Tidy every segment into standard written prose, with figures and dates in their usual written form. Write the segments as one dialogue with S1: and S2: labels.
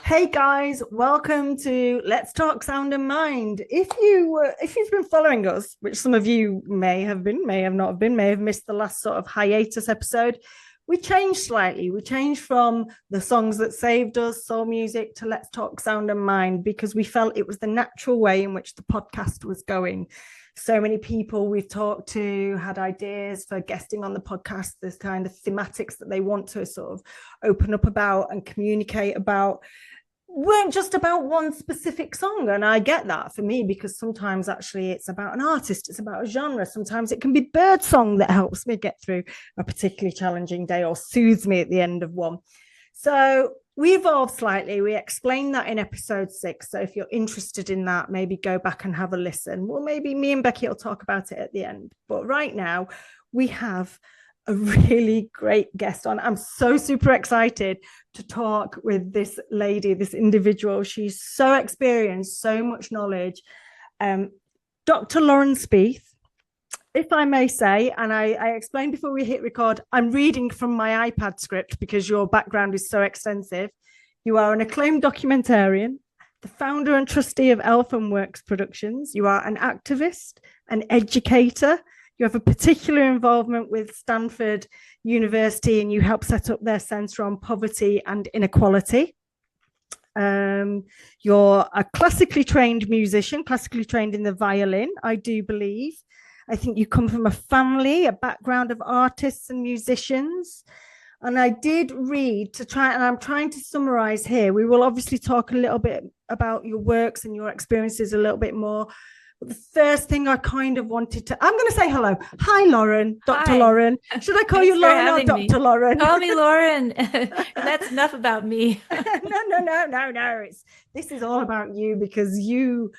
S1: Hey guys, welcome to Let's Talk Sound and Mind. If you've been following us, which some of you may have been, may have not been, may have missed the last sort of hiatus episode, we changed slightly. We changed from the songs that saved us, soul music, to Let's Talk Sound and Mind because we felt it was the natural way in which the podcast was going. So many people we've talked to had ideas for guesting on the podcast, this kind of thematics that they want to sort of open up about and communicate about weren't just about one specific song. And I get that for me, because sometimes actually it's about an artist, it's about a genre. Sometimes it can be bird song that helps me get through a particularly challenging day or soothes me at the end of one. So we evolved slightly. We explained that in episode 6. So if you're interested in that, maybe go back and have a listen. Well, maybe me and Becky will talk about it at the end. But right now we have a really great guest on. I'm so super excited to talk with this lady, this individual. She's so experienced, so much knowledge. Dr. Lauren Speeth, if I may say, and I explained before we hit record, I'm reading from my iPad script because your background is so extensive. You are an acclaimed documentarian, the founder and trustee of Elfenworks Productions. You are an activist, an educator. You have a particular involvement with Stanford University, and you help set up their Center on Poverty and Inequality. You're a classically trained musician, classically trained in the violin, I do believe. I think you come from a background of artists and musicians. And I did read and I'm trying to summarize here. We will obviously talk a little bit about your works and your experiences a little bit more. But the first thing I kind of wanted to, I'm going to say hello. Hi, Lauren, Dr.
S2: Hi.
S1: Lauren. Should I call you Lauren or Dr. Lauren?
S2: Call me Lauren. That's enough about me.
S1: No. This is all about you, because you've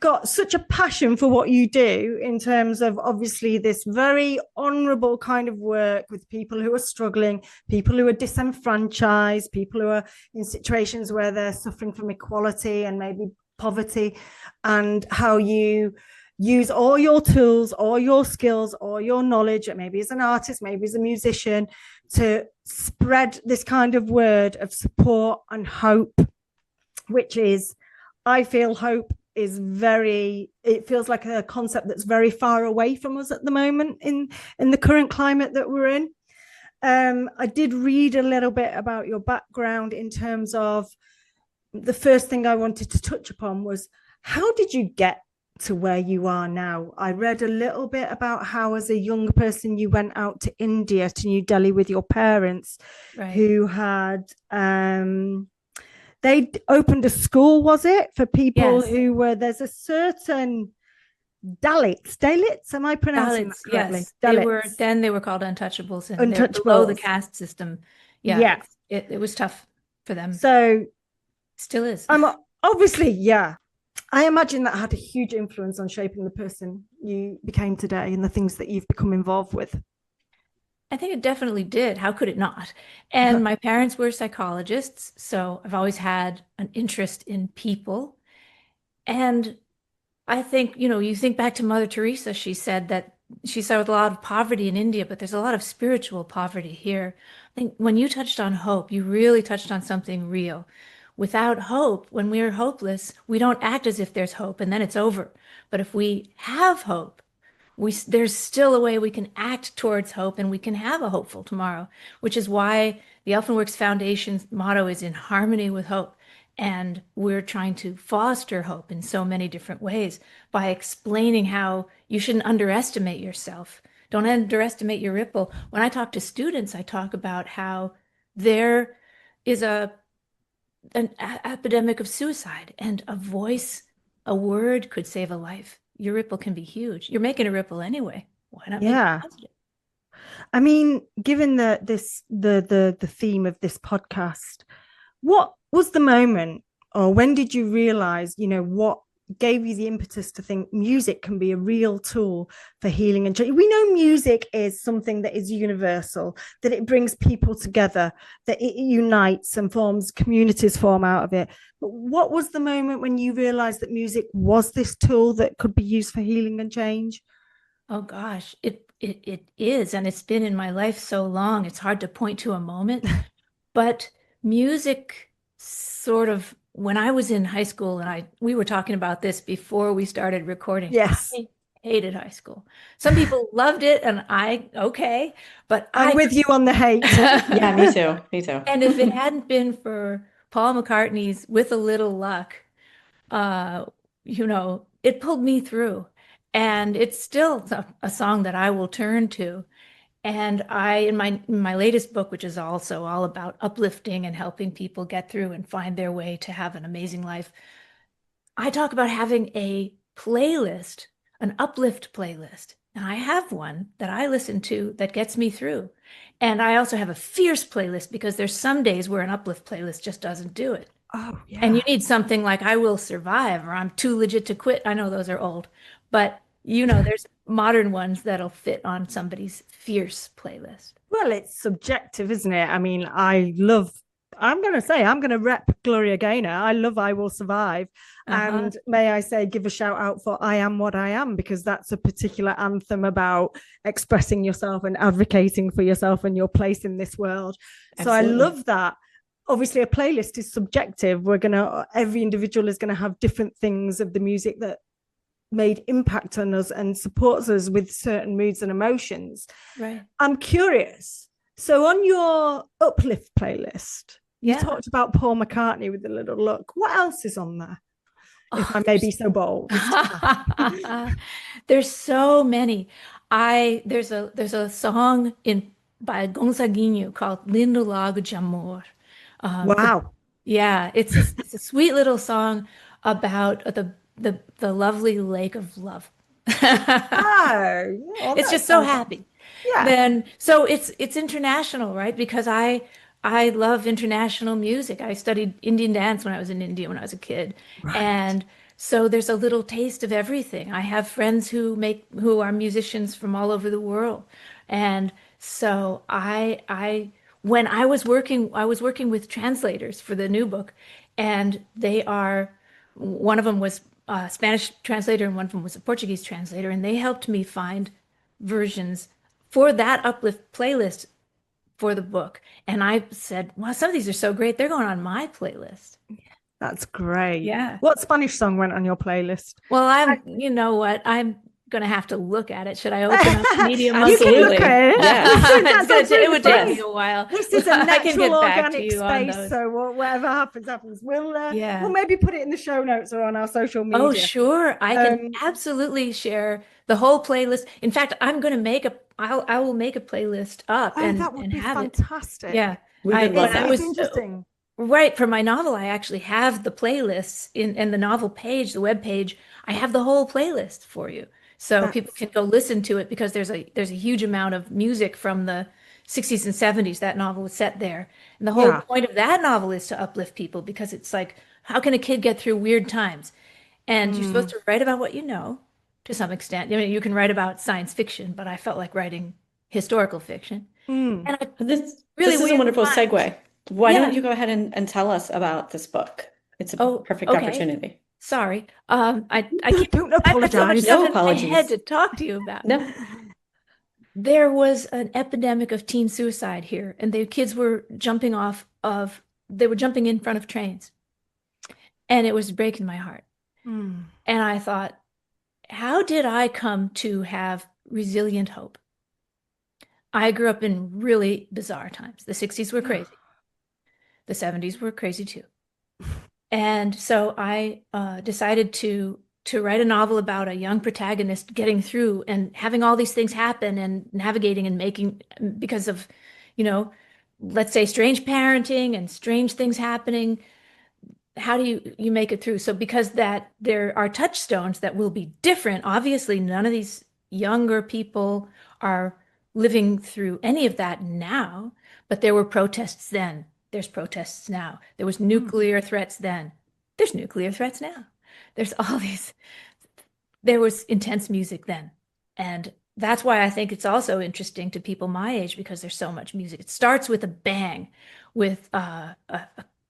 S1: got such a passion for what you do, in terms of obviously this very honorable kind of work with people who are struggling, people who are disenfranchised, people who are in situations where they're suffering from equality and maybe poverty, and how you use all your tools, all your skills, all your knowledge, maybe as an artist, maybe as a musician, to spread this kind of word of support and hope, which is, I feel hope is it feels like a concept that's very far away from us at the moment in the current climate that we're in. I did read a little bit about your background. In terms of, the first thing I wanted to touch upon was, how did you get to where you are now? I read a little bit about how as a young person you went out to India, to New Delhi, with your parents, right, who had they opened a school, was it, for people who were, there's a certain Dalits, am I pronouncing that correctly?
S2: Yes. They were called untouchables, and they're below the caste system. It was tough for them.
S1: So
S2: still is.
S1: Obviously, I imagine that had a huge influence on shaping the person you became today and the things that you've become involved with.
S2: I think it definitely did. How could it not? And my parents were psychologists, so I've always had an interest in people. And I think, you think back to Mother Teresa, she said that she saw a lot of poverty in India, but there's a lot of spiritual poverty here. I think when you touched on hope, you really touched on something real. Without hope, when we're hopeless, we don't act as if there's hope and then it's over. But if we have hope, there's still a way we can act towards hope, and we can have a hopeful tomorrow, which is why the Elfenworks Foundation's motto is in harmony with hope. And we're trying to foster hope in so many different ways by explaining how you shouldn't underestimate yourself. Don't underestimate your ripple. When I talk to students, I talk about how there is an epidemic of suicide, and a voice, a word could save a life. Your ripple can be huge. You're making a ripple anyway. Why not make it positive?
S1: I mean, given the theme of this podcast, what was the moment, or when did you realize, what gave you the impetus to think music can be a real tool for healing and change? We know music is something that is universal, that it brings people together, that it unites and communities form out of it. But what was the moment when you realized that music was this tool that could be used for healing and change?
S2: Oh gosh, it is, and it's been in my life so long, it's hard to point to a moment. But music sort of, when I was in high school, and we were talking about this before we started recording.
S1: Yes.
S2: I hated high school. Some people loved it, and okay, but
S1: I'm with you on the hate.
S3: Yeah, me too. Me too.
S2: And if it hadn't been for Paul McCartney's "With a Little Luck," it pulled me through, and it's still a song that I will turn to. And in my latest book, which is also all about uplifting and helping people get through and find their way to have an amazing life, I talk about having a playlist, an uplift playlist. And I have one that I listen to that gets me through. And I also have a fierce playlist because there's some days where an uplift playlist just doesn't do it.
S1: Oh, yeah.
S2: And you need something like "I Will Survive" or "I'm Too Legit to Quit." I know those are old, but there's modern ones that'll fit on somebody's fierce playlist.
S1: Well, it's subjective, isn't it? I mean, I'm going to rep Gloria Gaynor. I love "I Will Survive." And may I say, give a shout out for "I Am What I Am," because that's a particular anthem about expressing yourself and advocating for yourself and your place in this world.
S3: Absolutely.
S1: So I love that. Obviously, a playlist is subjective. Every individual is going to have different things of the music that made impact on us and supports us with certain moods and emotions.
S2: Right.
S1: I'm curious. So on your uplift playlist, you talked about Paul McCartney with "A Little Luck." What else is on there? If I may be so bold.
S2: There's so many. There's a song by Gonzaguinho called "Lindo Lago de Amor."
S1: Wow.
S2: It's a sweet little song about the lovely lake of love. It's just so happy.
S1: Yeah.
S2: So it's international, right? Because I love international music. I studied Indian dance when I was in India when I was a kid.
S1: Right.
S2: And so there's a little taste of everything. I have friends who are musicians from all over the world. And so when I was working with translators for the new book, and one of them was a Spanish translator and one of them was a Portuguese translator, and they helped me find versions for that uplift playlist for the book. And I said, wow, some of these are so great. They're going on my playlist.
S1: That's great.
S2: Yeah.
S1: What Spanish song went on your playlist?
S2: Well, you know what? I'm going to have to look at it. Should I open up Media
S1: You
S2: Monthly?
S1: can look at it.
S3: Yeah.
S2: It would take me a while.
S1: This is a
S2: I can
S1: natural
S2: get back to
S1: organic
S2: you on
S1: space.
S2: those.
S1: So whatever happens. We'll maybe put it in the show notes or on our social media.
S2: Oh, sure. I can absolutely share the whole playlist. In fact, I will make a playlist up and
S1: that would be
S2: have
S1: fantastic.
S2: it. Yeah.
S1: It's interesting.
S2: Right. For my novel, I actually have the playlists in the novel page, the web page. I have the whole playlist for you. So people can go listen to it because there's a huge amount of music from the 60s and 70s. That novel was set there. And the whole point of that novel is to uplift people because it's like, how can a kid get through weird times? And you're supposed to write about what you know to some extent. I mean, you can write about science fiction, but I felt like writing historical fiction. And
S3: this is a wonderful segue. Why don't you go ahead and tell us about this book? It's a perfect opportunity.
S2: Sorry. I
S1: don't apologize.
S2: No apologies. I had to talk to you about.
S3: No.
S2: There was an epidemic of teen suicide here, and the kids were jumping in front of trains. And it was breaking my heart. And I thought, how did I come to have resilient hope? I grew up in really bizarre times. The 60s were crazy. The 70s were crazy too. And so I decided to write a novel about a young protagonist getting through and having all these things happen and navigating and making, because of, let's say strange parenting and strange things happening. How do you make it through? So because that there are touchstones that will be different, obviously none of these younger people are living through any of that now, but there were protests then. There's protests now. There was nuclear threats then. There's nuclear threats now. There's all these. There was intense music then. And that's why I think it's also interesting to people my age, because there's so much music. It starts with a bang, with a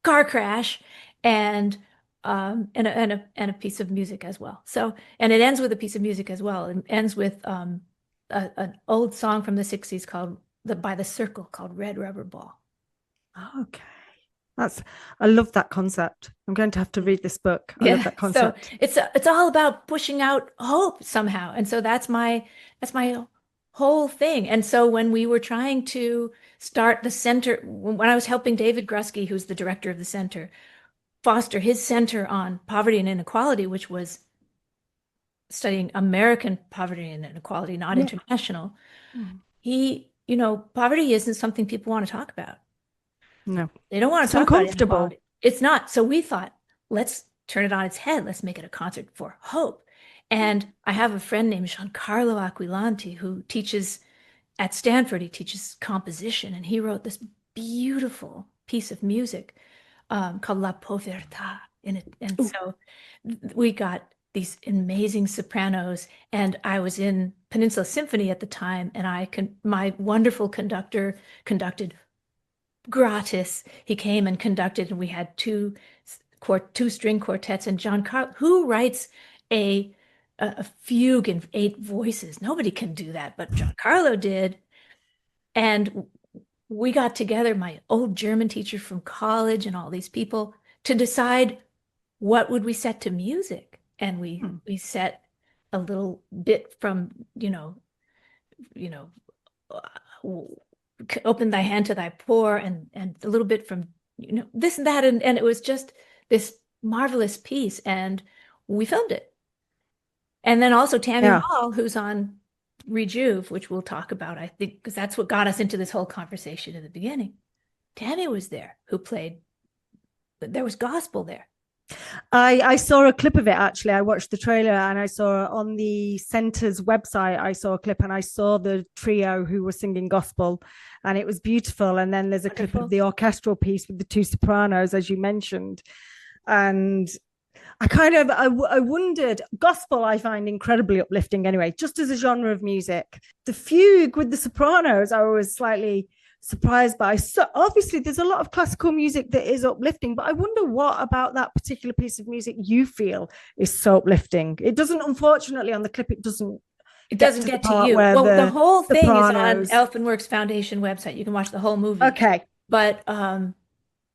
S2: car crash and a piece of music as well. So, and it ends with a piece of music as well. It ends with an old song from the 60s by The Circle called Red Rubber Ball.
S1: Okay. I love that concept. I'm going to have to read this book. I love that concept.
S2: So it's all about pushing out hope somehow. And so that's my whole thing. And so when we were trying to start the center, when I was helping David Grusky, who's the director of the center, foster his center on poverty and inequality, which was studying American poverty and inequality, not international. Poverty isn't something people want to talk about.
S1: No,
S2: they don't want to talk about it. It's not. So we thought, let's turn it on its head. Let's make it a concert for hope. And I have a friend named Giancarlo Aquilanti who teaches at Stanford. He teaches composition, and he wrote this beautiful piece of music called La Povertà in it. And so we got these amazing sopranos, and I was in Peninsula Symphony at the time, and my wonderful conductor conducted gratis. He came and conducted, and we had two string quartets. And Giancarlo, who writes a fugue in 8 voices? Nobody can do that, but Giancarlo did. And we got together, my old German teacher from college and all these people, to decide what would we set to music. And we set a little bit from, open thy hand to thy poor, and a little bit from, this and that. And it was just this marvelous piece. And we filmed it. And then also Tammy Hall, who's on Rejuve, which we'll talk about, I think, because that's what got us into this whole conversation in the beginning. Tammy was there, who played, but there was gospel there.
S1: I saw a clip of it, actually. I watched the trailer, and I saw on the center's website, I saw a clip, and I saw the trio who were singing gospel, and it was beautiful. And then there's a clip of the orchestral piece with the 2 sopranos, as you mentioned. And I wondered, gospel I find incredibly uplifting anyway, just as a genre of music. The fugue with the sopranos, I was slightly surprised by. So obviously there's a lot of classical music that is uplifting, but I wonder what about that particular piece of music you feel is so uplifting. It doesn't, unfortunately, on the clip, it doesn't get to you.
S2: Well, the whole thing is on Elfenworks Foundation website. You can watch the whole movie.
S1: Okay.
S2: But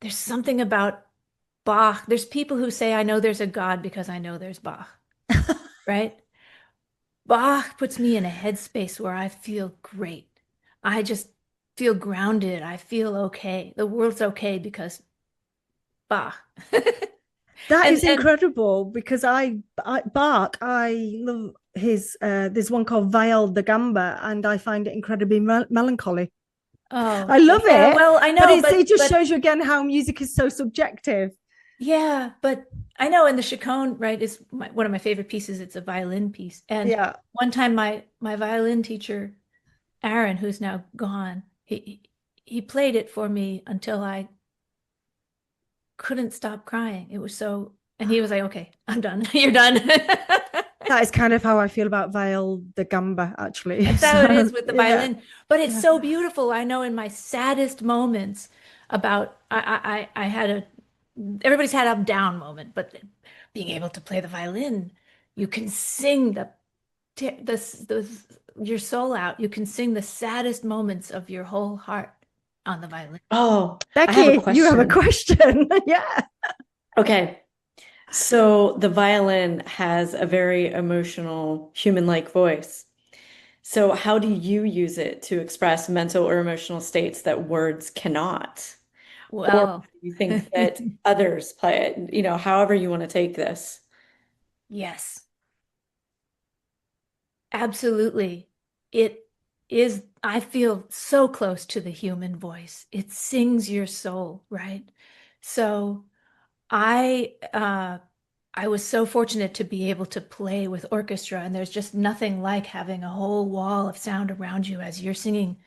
S2: there's something about Bach. There's people who say, I know there's a God because I know there's Bach, right? Bach puts me in a headspace where I feel great. I just feel grounded. I feel okay. The world's okay because Bach.
S1: That is incredible, because Bach, I love his, there's one called Viol da Gamba, and I find it incredibly melancholy.
S2: Oh,
S1: I love it.
S2: Well, I know,
S1: but it just shows you again how music is so subjective.
S2: Yeah, but I know, in the Chaconne, right, is one of my favorite pieces. It's a violin piece. And one time my violin teacher, Aaron, who's now gone, he played it for me until I couldn't stop crying. It was so, and he was like, okay, I'm done. You're done.
S1: That is kind of how I feel about Viol da Gamba, actually.
S2: That's how it is with the violin. But it's so beautiful. I know in my saddest moments about, I had everybody's had up down moment, but being able to play the violin, you can sing your soul out. You can sing the saddest moments of your whole heart on the violin.
S3: Oh,
S1: Becky, you have a question. Yeah.
S3: Okay. So the violin has a very emotional, human-like voice. So how do you use it to express mental or emotional states that words cannot?
S2: Well,
S3: or do you think that others play it? However you want to take this.
S2: Yes. Absolutely. It is, I feel so close to the human voice. It sings your soul, right? So I was so fortunate to be able to play with orchestra, and there's just nothing like having a whole wall of sound around you as you're singing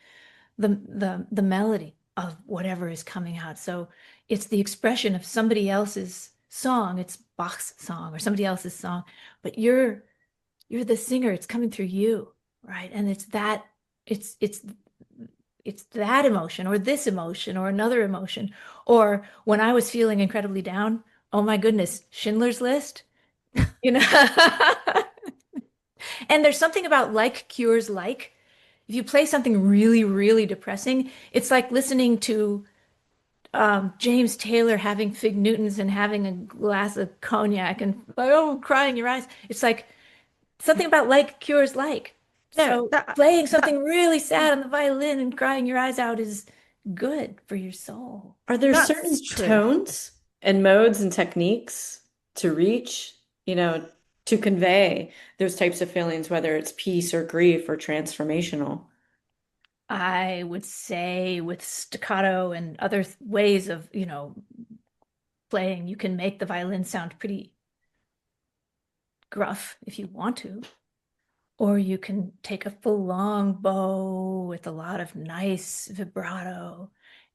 S2: the melody of whatever is coming out. So it's the expression of somebody else's song. It's Bach's song or somebody else's song, but you're the singer. It's coming through you, right? And it's that emotion, or this emotion, or another emotion. Or when I was feeling incredibly down, oh my goodness, Schindler's List, And there's something about like cures like. If you play something really, really depressing, it's like listening to James Taylor having Fig Newtons and having a glass of cognac and oh, crying your eyes. It's like something about like cures like. So playing something really sad on the violin and crying your eyes out is good for your soul.
S3: Are there certain tones and modes and techniques to reach, to convey those types of feelings, whether it's peace or grief or transformational?
S2: I would say with staccato and other ways of, playing, you can make the violin sound pretty gruff if you want to. Or you can take a full long bow with a lot of nice vibrato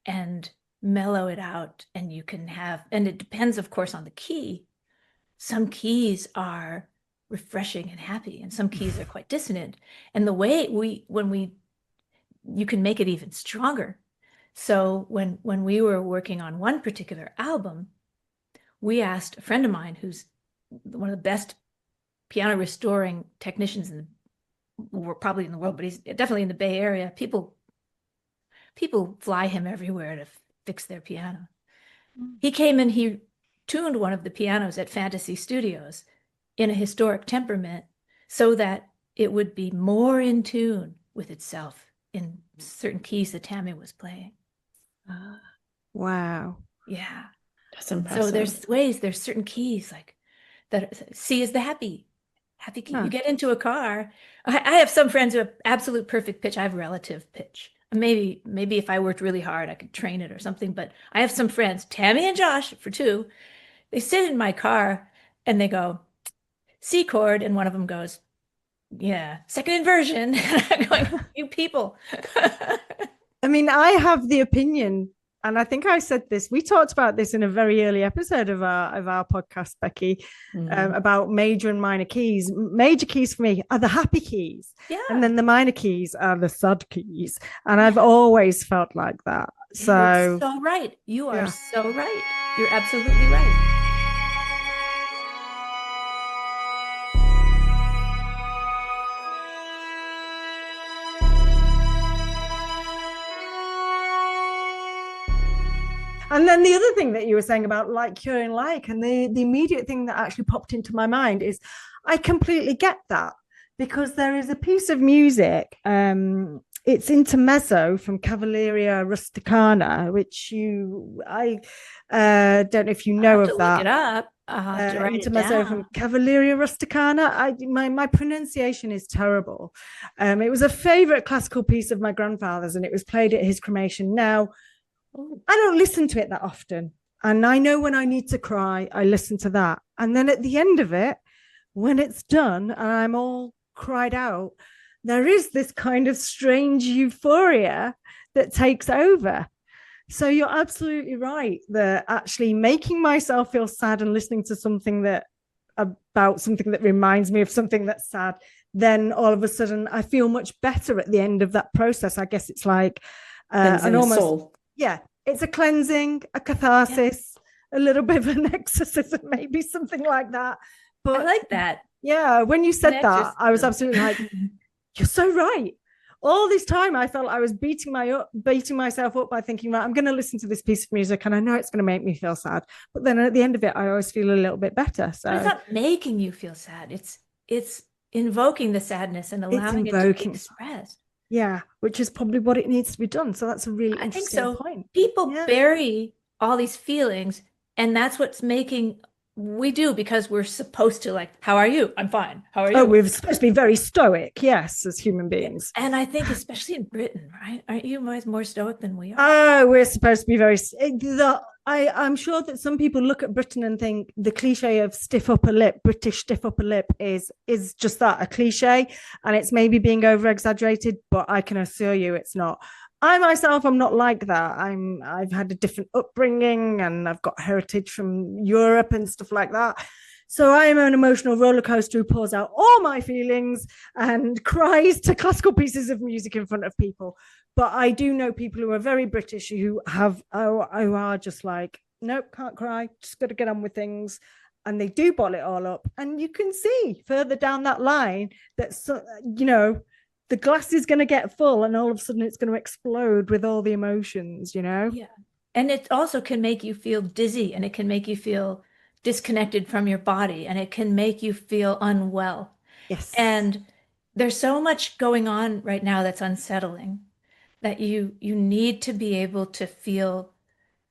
S2: and mellow it out. And you can have, and it depends, of course, on the key. Some keys are refreshing and happy, and some keys are quite dissonant. And the way you can make it even stronger. So when we were working on one particular album, we asked a friend of mine who's one of the best piano restoring technicians probably in the world, but he's definitely in the Bay Area. People fly him everywhere to fix their piano. He came and he tuned one of the pianos at Fantasy Studios in a historic temperament so that it would be more in tune with itself in certain keys that Tammy was playing.
S1: Wow.
S2: Yeah.
S3: That's impressive.
S2: So there's certain keys like that. C is the happy key. You get into a car. I have some friends who have absolute perfect pitch. I have relative pitch. Maybe if I worked really hard, I could train it or something. But I have some friends, Tammy and Josh, for two. They sit in my car and they go, C chord. And one of them goes, yeah, second inversion. And I'm going, you people.
S1: I mean, I have the opinion, and I think I said this, we talked about this in a very early episode of our podcast, Becky, about major and minor keys. Major keys for me are the happy keys.
S2: Yeah.
S1: And then the minor keys are the sad keys. And I've always felt like that. So,
S2: you're so right. You are so right. You're absolutely right.
S1: And then the other thing that you were saying about like curing like, and the immediate thing that actually popped into my mind is I completely get that, because there is a piece of music, it's Intermezzo from Cavalleria Rusticana, which I don't know if you know of that.
S2: Look it up.
S1: Intermezzo from Cavalleria Rusticana. My pronunciation is terrible. It was a favorite classical piece of my grandfather's, and it was played at his cremation. Now, I don't listen to it that often. And I know when I need to cry, I listen to that. And then at the end of it, when it's done and I'm all cried out, there is this kind of strange euphoria that takes over. So you're absolutely right that actually making myself feel sad and listening to something about something that reminds me of something that's sad, then all of a sudden I feel much better at the end of that process. I guess it's like an almost soul. Yeah, it's a cleansing, a catharsis, a little bit of an exorcism, maybe something like that. But
S2: I like that.
S1: Yeah, when you said that, I was absolutely like, you're so right. All this time, I felt I was beating myself up by thinking, right, I'm going to listen to this piece of music, and I know it's going to make me feel sad. But then at the end of it, I always feel a little bit better. So
S2: but it's not making you feel sad. It's invoking the sadness and allowing it to be expressed.
S1: Yeah, which is probably what it needs to be done. So that's a really interesting point.
S2: People bury all these feelings, and that's what's making we do, because we're supposed to, like, how are you? I'm fine. How are you?
S1: Oh, we're supposed to be very stoic, yes, as human beings.
S2: And I think especially in Britain, right? Aren't you guys more stoic than we are?
S1: Oh, we're supposed to be very I'm sure that some people look at Britain and think the cliche of stiff upper lip, British stiff upper lip is just that, a cliche, and it's maybe being over exaggerated, but I can assure you it's not. I myself, I'm not like that. I've had a different upbringing, and I've got heritage from Europe and stuff like that. So I am an emotional roller coaster who pours out all my feelings and cries to classical pieces of music in front of people. But I do know people who are very British who are just like, nope, can't cry, just got to get on with things. And they do bottle it all up. And you can see further down that line that, the glass is going to get full, and all of a sudden it's going to explode with all the emotions,
S2: Yeah. And it also can make you feel dizzy, and it can make you feel disconnected from your body, and it can make you feel unwell.
S1: Yes.
S2: And there's so much going on right now that's unsettling that you need to be able to feel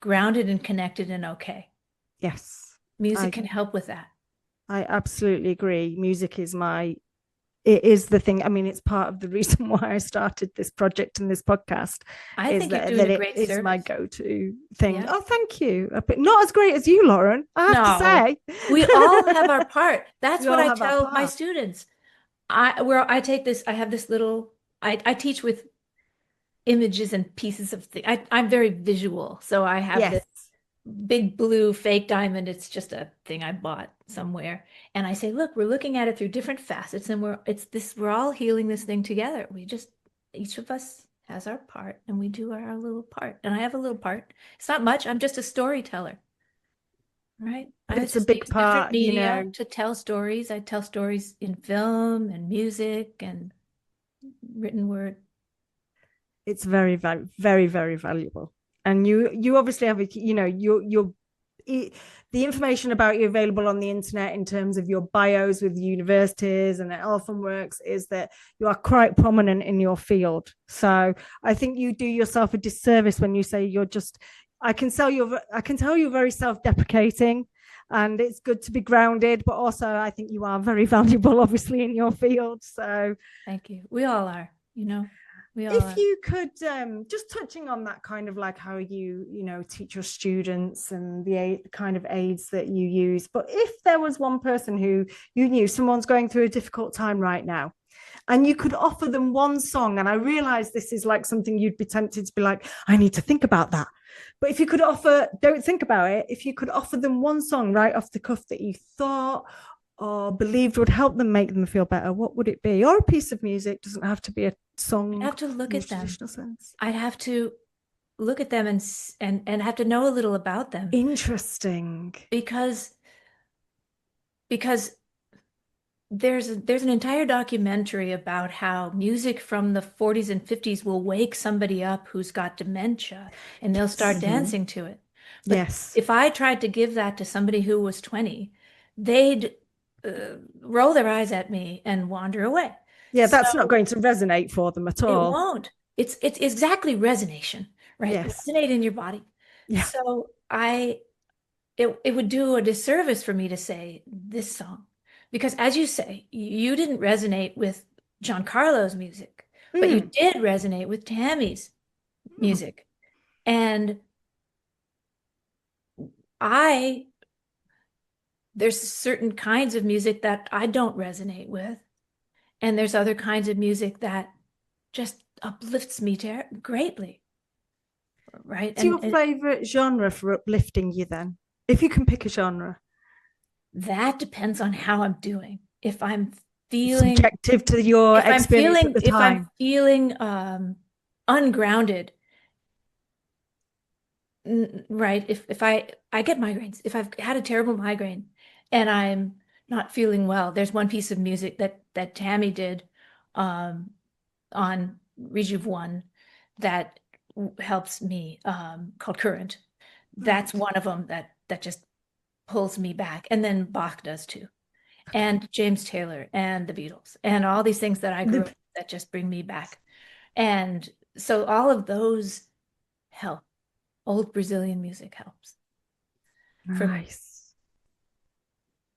S2: grounded and connected and okay.
S1: Yes.
S2: Music can help with that.
S1: I absolutely agree. Music is it is the thing. I mean, it's part of the reason why I started this project and this podcast.
S2: I think you're doing a great service.
S1: It is my go-to thing.
S2: Yeah.
S1: Oh, thank you. But not as great as you, Lauren, I have to say.
S2: We all have our part. That's what I tell my students. I have this little, I teach with images and pieces of things. I'm very visual. So I have this big blue fake diamond. It's just a thing I bought somewhere. And I say, look, we're looking at it through different facets, and we're all healing this thing together. Each of us has our part, and we do our little part. And I have a little part. It's not much. I'm just a storyteller. Right?
S1: It's a big part,
S2: media to tell stories. I tell stories in film and music and written word.
S1: It's very, very, very, very valuable. And you obviously have the information about you available on the internet in terms of your bios with universities, and it often works is that you are quite prominent in your field. So I think you do yourself a disservice when you say I can tell you're very self-deprecating, and it's good to be grounded, but also I think you are very valuable, obviously, in your field. So
S2: thank you. We all are,
S1: If you could, just touching on that kind of like how you teach your students and the kind of aids that you use, but if there was one person who you knew, someone's going through a difficult time right now, and you could offer them one song, and I realize this is like something you'd be tempted to be like, I need to think about that. But if you could don't think about it, if you could offer them one song right off the cuff that you thought or believed would help them, make them feel better, what would it be? Or a piece of music, doesn't have to be a song.
S2: I'd have to look at them.
S1: Sense.
S2: I'd have to look at them and have to know a little about them.
S1: Interesting.
S2: Because there's an entire documentary about how music from the 40s and 50s will wake somebody up who's got dementia, and they'll start dancing to it. But
S1: yes.
S2: If I tried to give that to somebody who was 20, they'd roll their eyes at me and wander away.
S1: Yeah, that's not going to resonate for them at all.
S2: It won't. It's exactly resonation, right?
S1: Yes.
S2: Resonate in your body.
S1: Yeah.
S2: So it would do a disservice for me to say this song, because as you say, you didn't resonate with Giancarlo's music, but you did resonate with Tammy's music. And there's certain kinds of music that I don't resonate with. And there's other kinds of music that just uplifts me greatly. Right?
S1: What's your favorite genre for uplifting you then? If you can pick a genre.
S2: That depends on how I'm doing. If I'm feeling
S1: subjective to your experience at the time.
S2: If I'm feeling ungrounded, right? If I get migraines, if I've had a terrible migraine and I'm not feeling well, there's one piece of music that Tammy did on Rejuve 1 that helps me, called Current. That's one of them that just pulls me back. And then Bach does too. And James Taylor and the Beatles and all these things that I grew up with that just bring me back. And so all of those help. Old Brazilian music helps.
S1: Nice.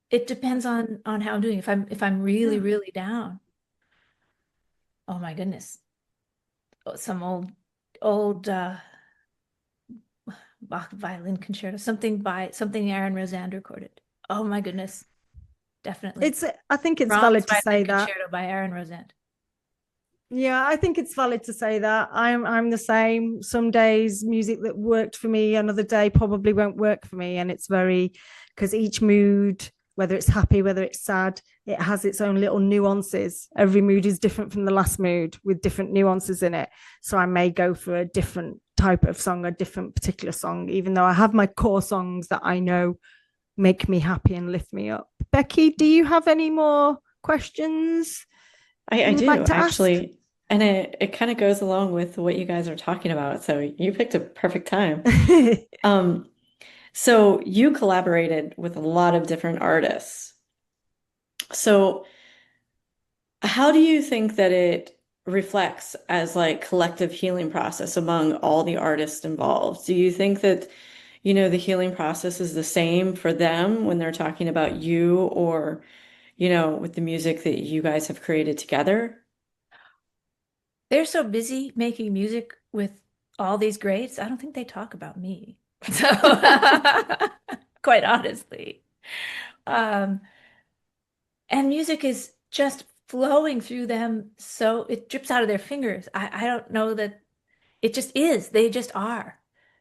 S2: It depends on how I'm doing. If I'm really, really down, oh my goodness. Some old Bach violin concerto, something Aaron Rosand recorded. Oh my goodness. Definitely.
S1: I think it's valid to say that.
S2: Concerto by Aaron Rosand.
S1: Yeah, I think it's valid to say that. I'm the same. Some days music that worked for me, another day probably won't work for me. And it's because each mood, whether it's happy, whether it's sad, it has its own little nuances. Every mood is different from the last mood with different nuances in it. So I may go for a different type of song, a different particular song, even though I have my core songs that I know make me happy and lift me up. Becky, do you have any more questions?
S3: I do, actually. And it kind of goes along with what you guys are talking about. So you picked a perfect time. So you collaborated with a lot of different artists. So how do you think that it reflects as like collective healing process among all the artists involved? Do you think that, the healing process is the same for them when they're talking about you or, with the music that you guys have created together?
S2: They're so busy making music with all these greats, I don't think they talk about me. So quite honestly. And music is just flowing through them, so it drips out of their fingers. I don't know that it just is. They just are.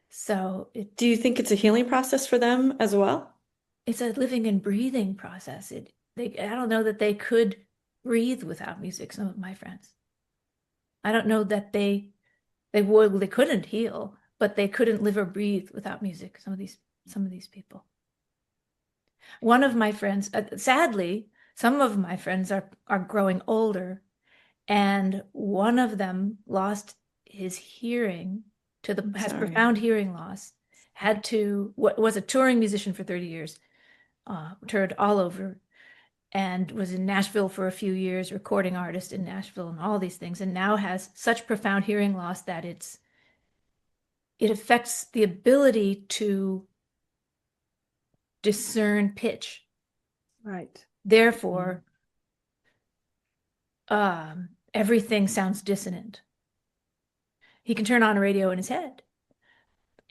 S2: So
S3: Do you think it's a healing process for them as well?
S2: it's a living and breathing process. I don't know that they could breathe without music, some of my friends. I don't know that they couldn't heal, but they couldn't live or breathe without music, some of these people. One of my friends, sadly, some of my friends are growing older, and one of them lost his hearing has profound hearing loss. Was a touring musician for 30 years, toured all over, and was in Nashville for a few years, recording artist in Nashville and all these things, and now has such profound hearing loss that it affects the ability to discern pitch.
S1: Right.
S2: Therefore, everything sounds dissonant. He can turn on a radio in his head,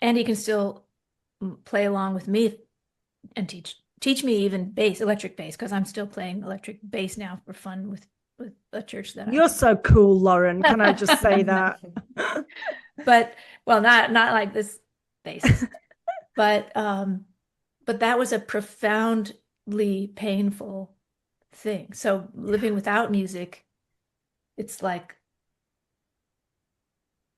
S2: and he can still play along with me and teach me even electric bass, because I'm still playing electric bass now for fun with a church that
S1: You're so cool, Lauren. Can I just say that?
S2: But not like this bassist. But that was a profoundly painful thing. So living without music, it's like,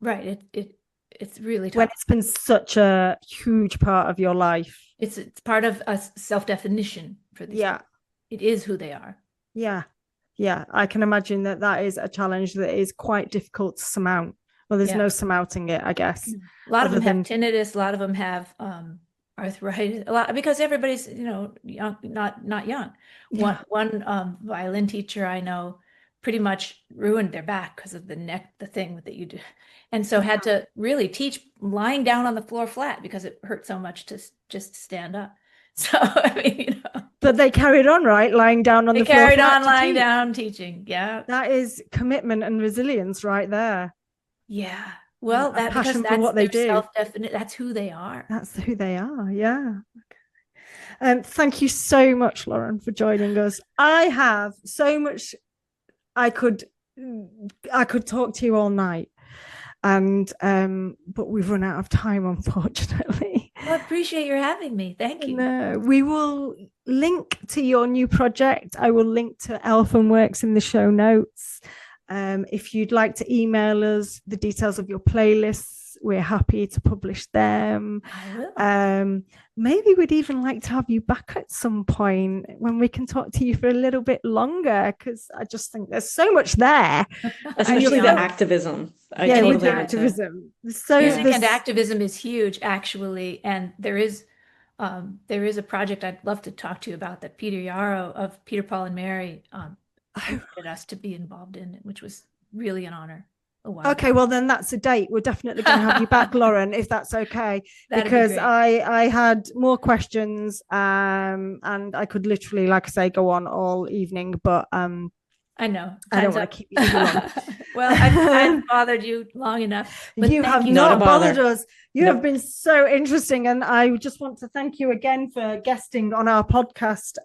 S2: right, it's really tough.
S1: When it's been such a huge part of your life.
S2: It's part of a self-definition for these people. It is who they are.
S1: Yeah, I can imagine that is a challenge that is quite difficult to surmount. Well, there's no surmounting it, I guess.
S2: A lot of them have tinnitus. A lot of them have arthritis. A lot, because everybody's young, not young. One violin teacher I know pretty much ruined their back because of the thing that you do, and so had to really teach lying down on the floor flat because it hurt so much to just stand up. So I mean,
S1: but they carried on, right? Lying down on the floor.
S2: They carried on lying down teaching. Yeah,
S1: that is commitment and resilience right there.
S2: Yeah. Well,
S1: passion for what they do.
S2: Self-definite. That's who they are.
S1: That's who they are. Yeah. Thank you so much, Lauren, for joining us. I have so much. I could talk to you all night, and but we've run out of time, unfortunately.
S2: Well, I appreciate your having me. Thank you.
S1: No, we will link to your new project. I will link to Elfenworks in the show notes. If you'd like to email us the details of your playlists, we're happy to publish them.
S2: I will.
S1: Maybe we'd even like to have you back at some point when we can talk to you for a little bit longer, because I just think there's so much there.
S3: Especially the activism.
S1: With the activism.
S2: Music and activism is huge, actually, and there is a project I'd love to talk to you about that Peter Yarrow of Peter, Paul, and Mary invited us to be involved in, which was really an honor. Okay,
S1: well then that's a date. We're definitely going to have you back, Lauren, if that's okay, because I had more questions and I could literally, like I say, go on all evening, but
S2: I know.
S1: I don't want to keep you too long.
S2: Well, I've bothered you long enough. But
S1: you have not bothered us. You have been so interesting. And I just want to thank you again for guesting on our podcast.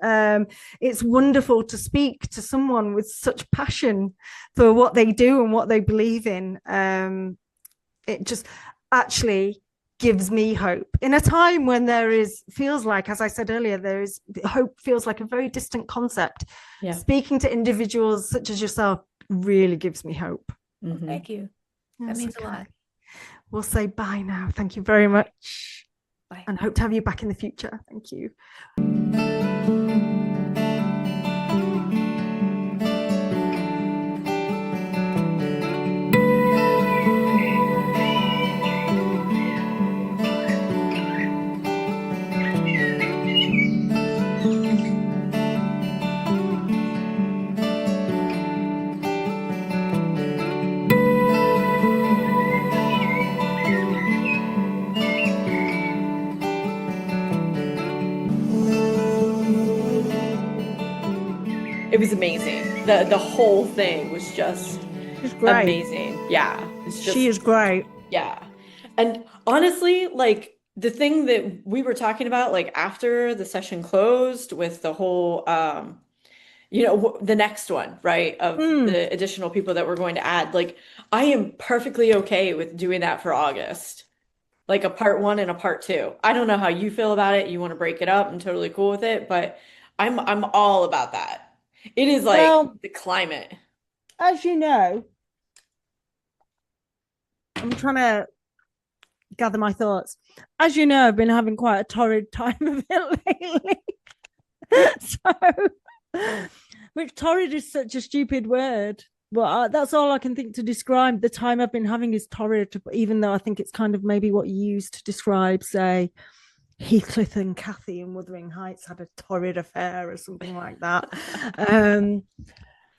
S1: It's wonderful to speak to someone with such passion for what they do and what they believe in. It just actually gives me hope in a time when feels like, as I said earlier, hope feels like a very distant concept.
S3: Yeah.
S1: Speaking to individuals such as yourself really gives me hope.
S2: Mm-hmm. Thank you. That means a lot.
S1: We'll say bye now. Thank you very much.
S2: Bye.
S1: And hope to have you back in the future. Thank you.
S3: It was amazing. The whole thing was just amazing. Yeah.
S1: She is great.
S3: Yeah. And honestly, like the thing that we were talking about, like after the session closed with the whole, the next one, right, of the additional people that we're going to add, like I am perfectly okay with doing that for August, like a part 1 and a part 2. I don't know how you feel about it. You want to break it up? I'm totally cool with it, but I'm all about that. It is like the climate.
S1: As you know, I'm trying to gather my thoughts. As you know, I've been having quite a torrid time of it lately. Which torrid is such a stupid word. But that's all I can think to describe the time I've been having is torrid, even though I think it's kind of maybe what you use to describe, say, Heathcliff and Cathy in Wuthering Heights had a torrid affair or something like that.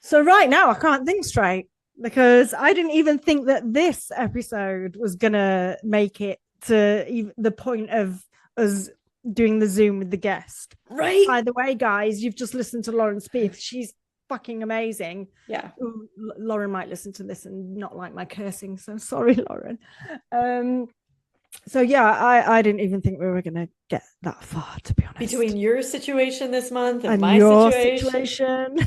S1: So right now I can't think straight, because I didn't even think that this episode was going to make it to the point of us doing the Zoom with the guest.
S3: Right.
S1: By the way, guys, you've just listened to Lauren Speeth. She's fucking amazing.
S3: Yeah.
S1: Ooh, Lauren might listen to this and not like my cursing, so sorry, Lauren. So yeah, I didn't even think we were going to get that far, to be honest.
S3: Between your situation this month and my
S1: your
S3: situation.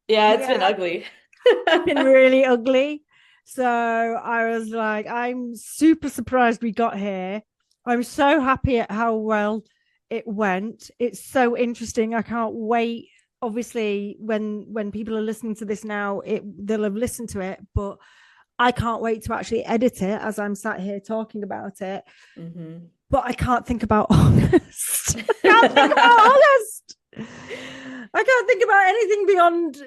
S3: Yeah, it's been ugly.
S1: It's been really ugly. So I was like, I'm super surprised we got here. I'm so happy at how well it went. It's so interesting. I can't wait. Obviously, when people are listening to this now, they'll have listened to it, but I can't wait to actually edit it as I'm sat here talking about it.
S3: Mm-hmm.
S1: But I can't think about August. I can't think about August. I can't think about anything beyond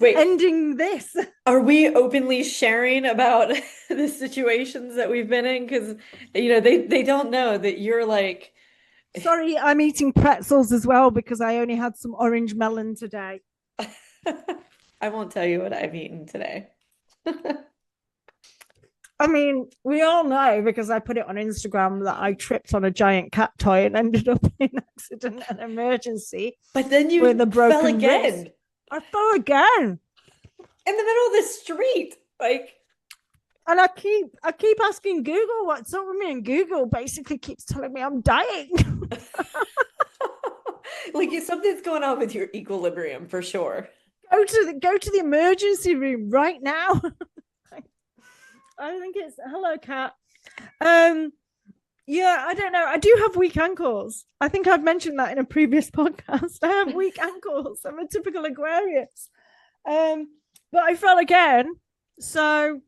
S1: ending this.
S3: Are we openly sharing about the situations that we've been in? Because, they don't know that you're like...
S1: Sorry, I'm eating pretzels as well because I only had some orange melon today.
S3: I won't tell you what I've eaten today.
S1: I mean, we all know because I put it on Instagram that I tripped on a giant cat toy and ended up in accident and emergency.
S3: But then you
S1: with a broken
S3: fell again.
S1: Wrist. I fell again.
S3: In the middle of the street.
S1: And I keep asking Google what's up with me, and Google basically keeps telling me I'm dying.
S3: Like something's going on with your equilibrium for sure.
S1: Go to the emergency room right now. I think it's hello, cat. Yeah, I don't know. I do have weak ankles. I think I've mentioned that in a previous podcast. I have weak ankles. I'm a typical Aquarius. But I fell again. So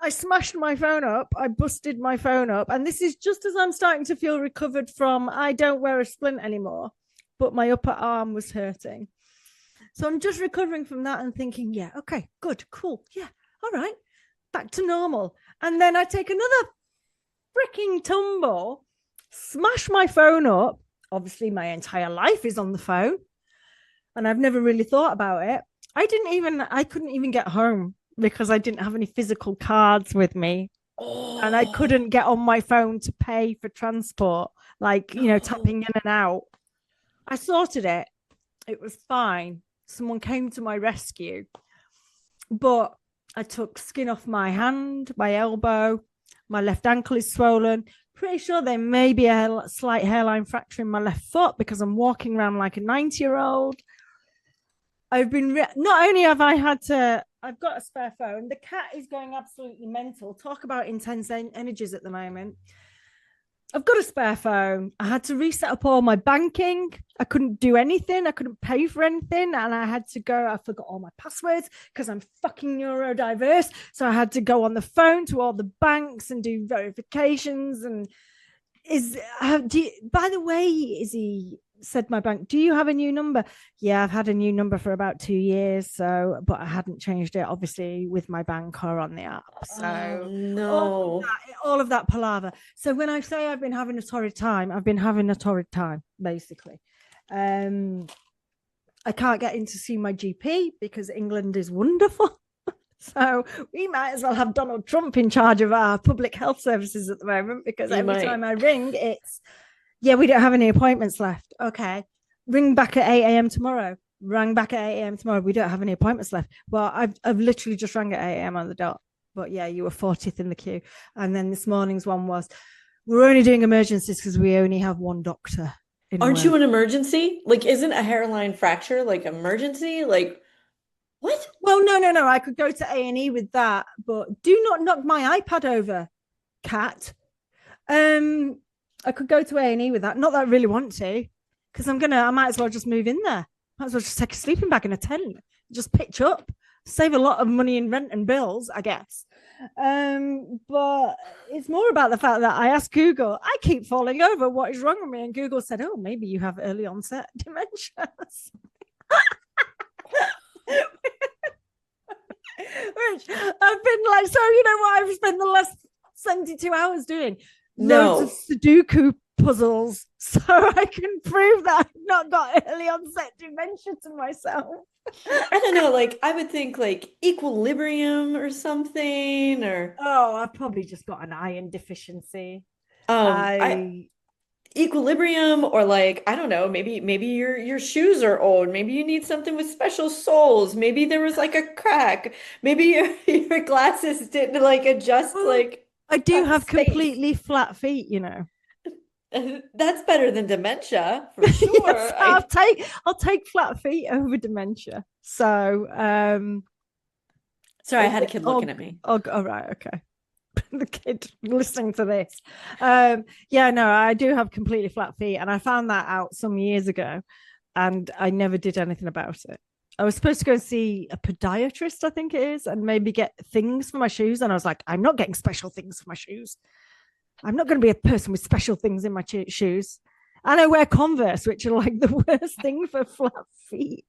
S1: I smashed my phone up. I busted my phone up. And this is just as I'm starting to feel recovered from, I don't wear a splint anymore, but my upper arm was hurting. So I'm just recovering from that and thinking, yeah, okay, good, cool. Yeah, all right, back to normal. And then I take another freaking tumble, smash my phone up. Obviously, my entire life is on the phone. And I've never really thought about it. I couldn't even get home because I didn't have any physical cards with me. Oh. And I couldn't get on my phone to pay for transport, tapping in and out. I sorted it. It was fine. Someone came to my rescue. But I took skin off my hand, my elbow, my left ankle is swollen. Pretty sure there may be a slight hairline fracture in my left foot because I'm walking around like a 90-year-old. I've been, not only have I had to, I've got a spare phone. The cat is going absolutely mental. Talk about intense energies at the moment. I've got a spare phone. I had to reset up all my banking. I couldn't do anything. I couldn't pay for anything. And I had to go, I forgot all my passwords because I'm fucking neurodiverse. So I had to go on the phone to all the banks and do verifications. And by the way, Izzy, said my bank, do you have a new number? Yeah, I've had a new number for about 2 years, but I hadn't changed it obviously with my bank or on the app. So
S3: no,
S1: all of that palaver. So when I say I've been having a torrid time, I've been having a torrid time basically. I can't get in to see my GP because England is wonderful. So we might as well have Donald Trump in charge of our public health services at the moment, because every time I ring, it's, yeah, we don't have any appointments left. Okay. Ring back at 8 a.m. tomorrow. Rang back at 8 a.m. tomorrow. We don't have any appointments left. Well, I've literally just rang at 8 a.m. on the dot. But yeah, you were 40th in the queue. And then this morning's one was, we're only doing emergencies because we only have one doctor in
S3: Aren't you
S1: work.
S3: an emergency? Like, isn't a hairline fracture like emergency? Like, what?
S1: Well, no. I could go to A&E with that, but do not knock my iPad over, cat. I could go to A&E with that. Not that I really want to, because I might as well just move in there. Might as well just take a sleeping bag in a tent, just pitch up, save a lot of money in rent and bills, I guess. But it's more about the fact that I asked Google, I keep falling over. What is wrong with me? And Google said, oh, maybe you have early onset dementia. Which I've been like, so you know what I've spent the last 72 hours doing? Loads of Sudoku puzzles so I can prove that I've not got early onset dementia to myself.
S3: I don't know, like I would think like equilibrium or something, or
S1: I've probably just got an iron deficiency.
S3: Equilibrium, or like I don't know, maybe your shoes are old, maybe you need something with special soles, maybe there was like a crack, maybe your glasses didn't like adjust. Like
S1: I do have completely flat feet, you know.
S3: That's better than dementia for sure.
S1: Yes, I'll take flat feet over dementia. So
S3: sorry, I had a kid looking at me.
S1: Oh, right, okay. The kid listening to this. Yeah, no, I do have completely flat feet, and I found that out some years ago, and I never did anything about it. I was supposed to go and see a podiatrist, I think it is, and maybe get things for my shoes, and I was like, I'm not getting special things for my shoes. I'm not going to be a person with special things in my shoes. And I wear Converse, which are like the worst thing for flat feet.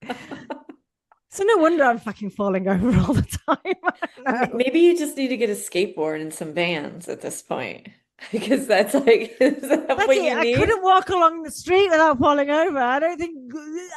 S1: So no wonder I'm fucking falling over all the time.
S3: Maybe you just need to get a skateboard and some Vans at this point. Because that's like, is that
S1: Becky,
S3: what you need?
S1: I couldn't walk along the street without falling over. I don't think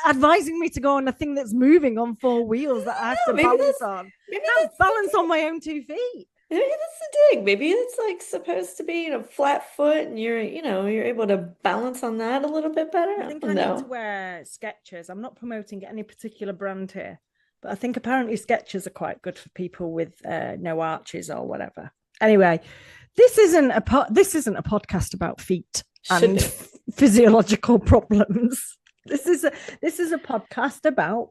S1: advising me to go on a thing that's moving on 4 wheels that I have to balance on. Maybe I can't balance on my own 2 feet.
S3: Maybe that's the thing. Maybe it's like supposed to be flat foot, and you're able to balance on that a little bit better.
S1: I think I need to wear Skechers. I'm not promoting any particular brand here, but I think apparently Skechers are quite good for people with no arches or whatever. Anyway, this isn't a podcast about feet and physiological problems. This is a podcast about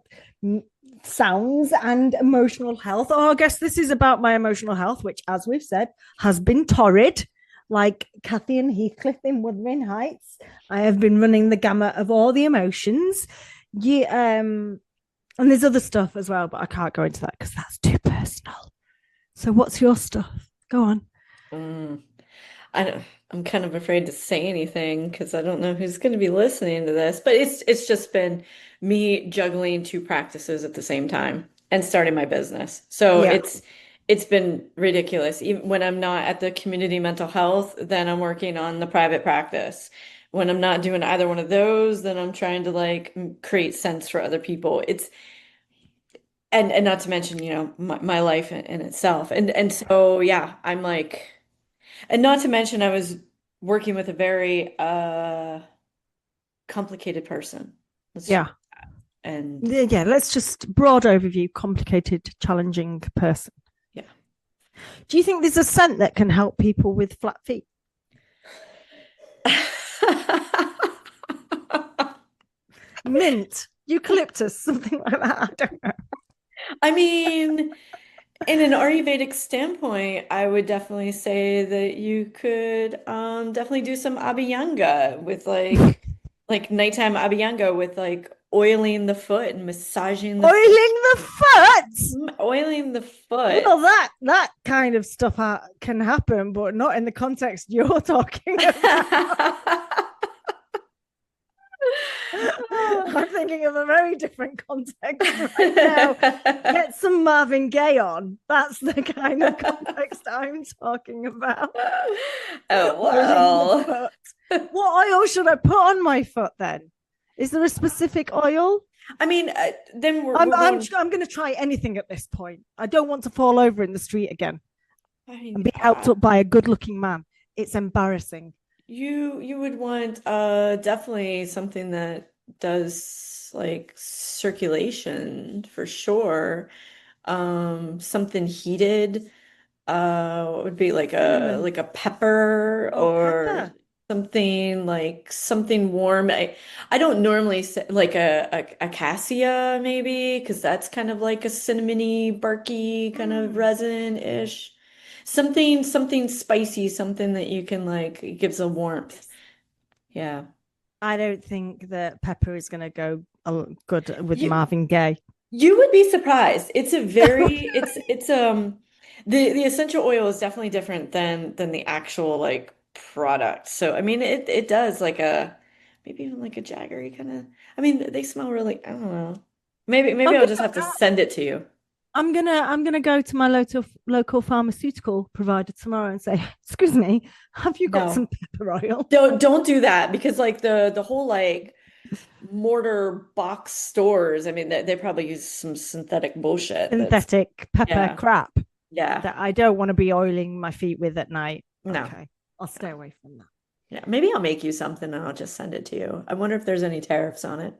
S1: sounds and emotional health. I guess this is about my emotional health, which, as we've said, has been torrid, like Kathy and Heathcliff in Wuthering Heights. I have been running the gamut of all the emotions. And there's other stuff as well, but I can't go into that because that's too personal. So what's your stuff? Go on.
S3: I'm kind of afraid to say anything because I don't know who's going to be listening to this, but it's just been me juggling 2 practices at the same time and starting my business. So it's been ridiculous. Even when I'm not at the community mental health, then I'm working on the private practice. When I'm not doing either one of those, then I'm trying to like create sense for other people. And not to mention, my life in itself. And so, yeah, I'm like, and not to mention I was working with a very complicated person. And
S1: yeah, let's just broad overview, complicated, challenging person.
S3: Yeah.
S1: Do you think there's a scent that can help people with flat feet? Mint, eucalyptus, something like that. I don't know.
S3: I mean, in an Ayurvedic standpoint, I would definitely say that you could definitely do some abhyanga with like nighttime abhyanga with like oiling the foot and massaging the oiling the foot.
S1: Well, that kind of stuff can happen, but not in the context you're talking about. I'm thinking of a very different context right now. Get some Marvin Gaye on. That's the kind of context I'm talking about.
S3: Oh, well.
S1: What oil should I put on my foot then? Is there a specific oil?
S3: I mean, then
S1: I'm going to try anything at this point. I don't want to fall over in the street again and be helped up by a good-looking man. It's embarrassing.
S3: You would want definitely something that does like circulation for sure. Something heated. What would be like
S1: Cinnamon
S3: a pepper
S1: or
S3: or
S1: pepper.
S3: something warm. I don't normally say like a cassia maybe because that's kind of like a cinnamony, barky kind of
S1: Mm.
S3: resin-ish. Something spicy, something that you can like it gives a warmth. Yeah.
S1: I don't think that pepper is going to go good with
S3: You
S1: Marvin Gaye.
S3: you would be surprised. It's a very it's the essential oil is definitely different than the actual like product. So I mean it does like a maybe even like a jaggery kind of I mean they smell really I don't know. Maybe
S1: I'm
S3: I'll
S1: gonna,
S3: just have to send it to you.
S1: I'm gonna go to my local pharmaceutical provider tomorrow and say, "Excuse me, have you got some
S3: No.
S1: pepper oil?"
S3: Don't do that because like the whole like mortar box stores, I mean they probably use some synthetic bullshit that's
S1: Synthetic pepper
S3: yeah.
S1: crap
S3: Yeah.
S1: that I don't want to be oiling my feet with at night.
S3: No.
S1: Okay, I'll stay
S3: No.
S1: away from that.
S3: Yeah, maybe I'll make you something and I'll just send it to you. I wonder if there's any tariffs on it.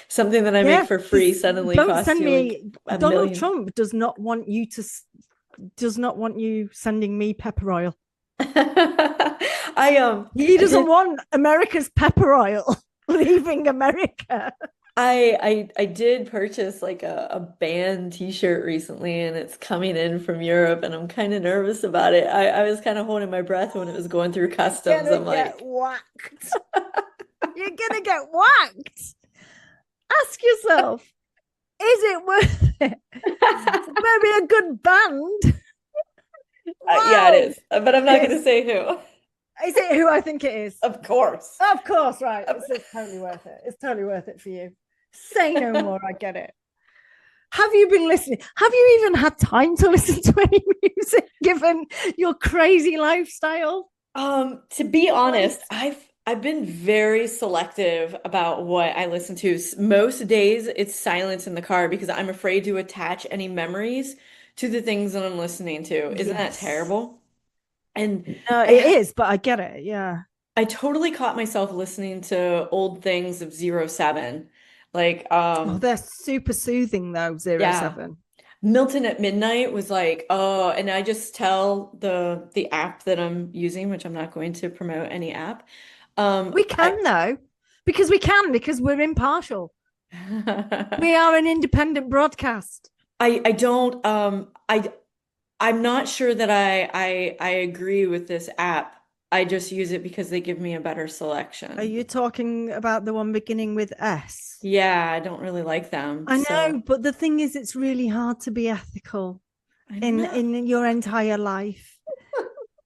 S3: Something that I make
S1: Yeah,
S3: for free
S1: just
S3: suddenly
S1: don't
S3: costs
S1: send
S3: you like
S1: me.
S3: a
S1: Donald
S3: million.
S1: Trump does not want you sending me pepper oil. He
S3: I
S1: doesn't
S3: did
S1: want America's pepper oil leaving America.
S3: I did purchase like a band t-shirt recently and it's coming in from Europe and I'm kind of nervous about it. I was kind of holding my breath when it was going through customs.
S1: Gonna
S3: I'm
S1: get
S3: like,
S1: whacked. You're gonna get whacked. Ask yourself, is it worth it? Maybe a good band.
S3: yeah, it
S1: Wow.
S3: is. But I'm not going to
S1: Is,
S3: say who.
S1: is it who I think it is?
S3: Of course.
S1: Of course, right. It's totally worth it. It's totally worth it for you. Say no more. I get it. Have you been listening? Have you even had time to listen to any music given your crazy lifestyle?
S3: To be honest, I've been very selective about what I listen to. Most days it's silence in the car because I'm afraid to attach any memories to the things that I'm listening to. Isn't that
S1: Yes.
S3: terrible? And
S1: No, it
S3: I
S1: is, but I get it. Yeah.
S3: I totally caught myself listening to old things of 07. Like
S1: Oh, they're super soothing though, zero
S3: yeah.
S1: 07.
S3: Milton at Midnight was like, oh, and I just tell the app that I'm using, which I'm not going to promote any app.
S1: We can though, because we're impartial. We are an independent broadcast.
S3: I don't I'm not sure that I agree with this app. I just use it because they give me a better
S1: Are
S3: selection.
S1: you talking about the one beginning with S?
S3: Yeah, I don't really like them.
S1: I
S3: So
S1: know, but the thing is, it's really hard to be ethical
S3: I know.
S1: in your entire life.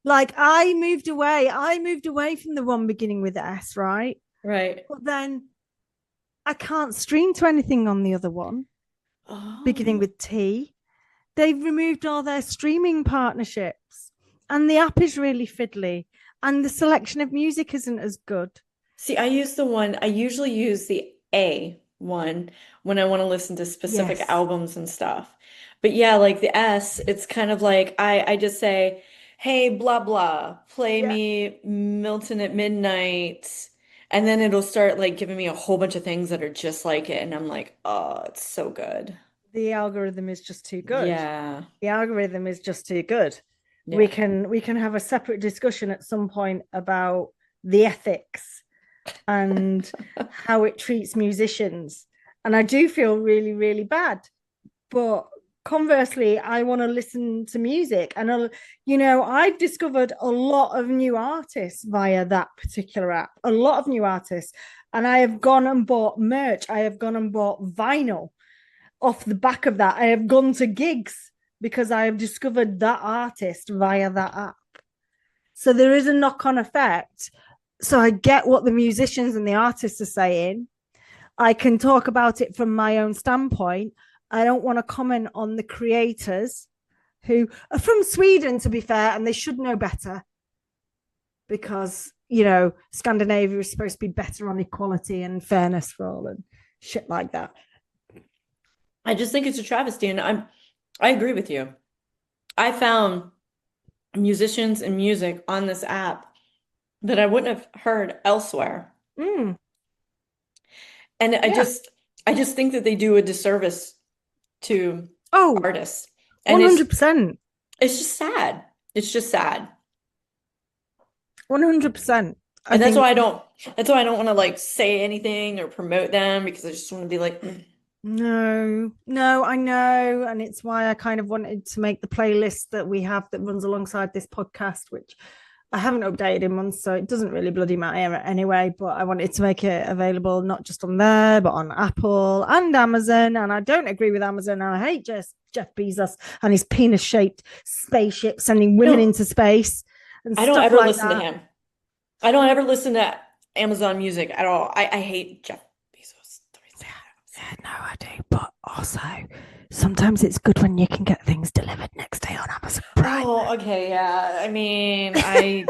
S1: Like I moved away from the one beginning with S, right?
S3: Right.
S1: But then I can't stream to anything on the other one beginning
S3: Oh.
S1: with T. They've removed all their streaming partnerships, and the app is really fiddly, and the selection of music isn't as good.
S3: See, I usually use the A one when I want to listen to specific
S1: Yes.
S3: albums and stuff. But yeah, like the S, it's kind of like I just say, hey, blah blah, play
S1: Yeah.
S3: me Milton at Midnight. And then it'll start like giving me a whole bunch of things that are just like it. And I'm like, oh, it's so good.
S1: The algorithm is just too good.
S3: Yeah.
S1: The algorithm is just too good. We
S3: Yeah.
S1: can have a separate discussion at some point about the ethics and how it treats musicians. And I do feel really, really bad. But conversely, I want to listen to music. And, I've discovered a lot of new artists via that particular app, a lot of new artists. And I have gone and bought merch. I have gone and bought vinyl off the back of that. I have gone to gigs because I have discovered that artist via that app. So there is a knock on effect. So I get what the musicians and the artists are saying. I can talk about it from my own standpoint. I don't want to comment on the creators who are from Sweden, to be fair, and they should know better because, Scandinavia is supposed to be better on equality and fairness for all and shit like that.
S3: I just think it's a travesty, and I agree with you. I found musicians and music on this app that I wouldn't have heard elsewhere.
S1: Mm.
S3: And
S1: Yeah.
S3: I just think that they do a disservice to
S1: Oh,
S3: artists. And
S1: 100%.
S3: it's just sad. It's just sad.
S1: 100%.
S3: And that's why I don't want to like say anything or promote them, because I just want to be like,
S1: No, I know. And it's why I kind of wanted to make the playlist that we have that runs alongside this podcast, which I haven't updated in months, so it doesn't really bloody matter anyway. But I wanted to make it available not just on there, but on Apple and Amazon. And I don't agree with Amazon. And I hate Jeff Bezos and his penis-shaped spaceship sending women into space and
S3: I don't
S1: stuff
S3: ever
S1: like
S3: listen to
S1: that.
S3: him. I don't ever listen to Amazon Music at all. I hate Jeff Bezos.
S1: Yeah, no, I do. But also, sometimes it's good when you can get things delivered next day on Amazon Prime.
S3: Oh, okay, yeah. I mean, I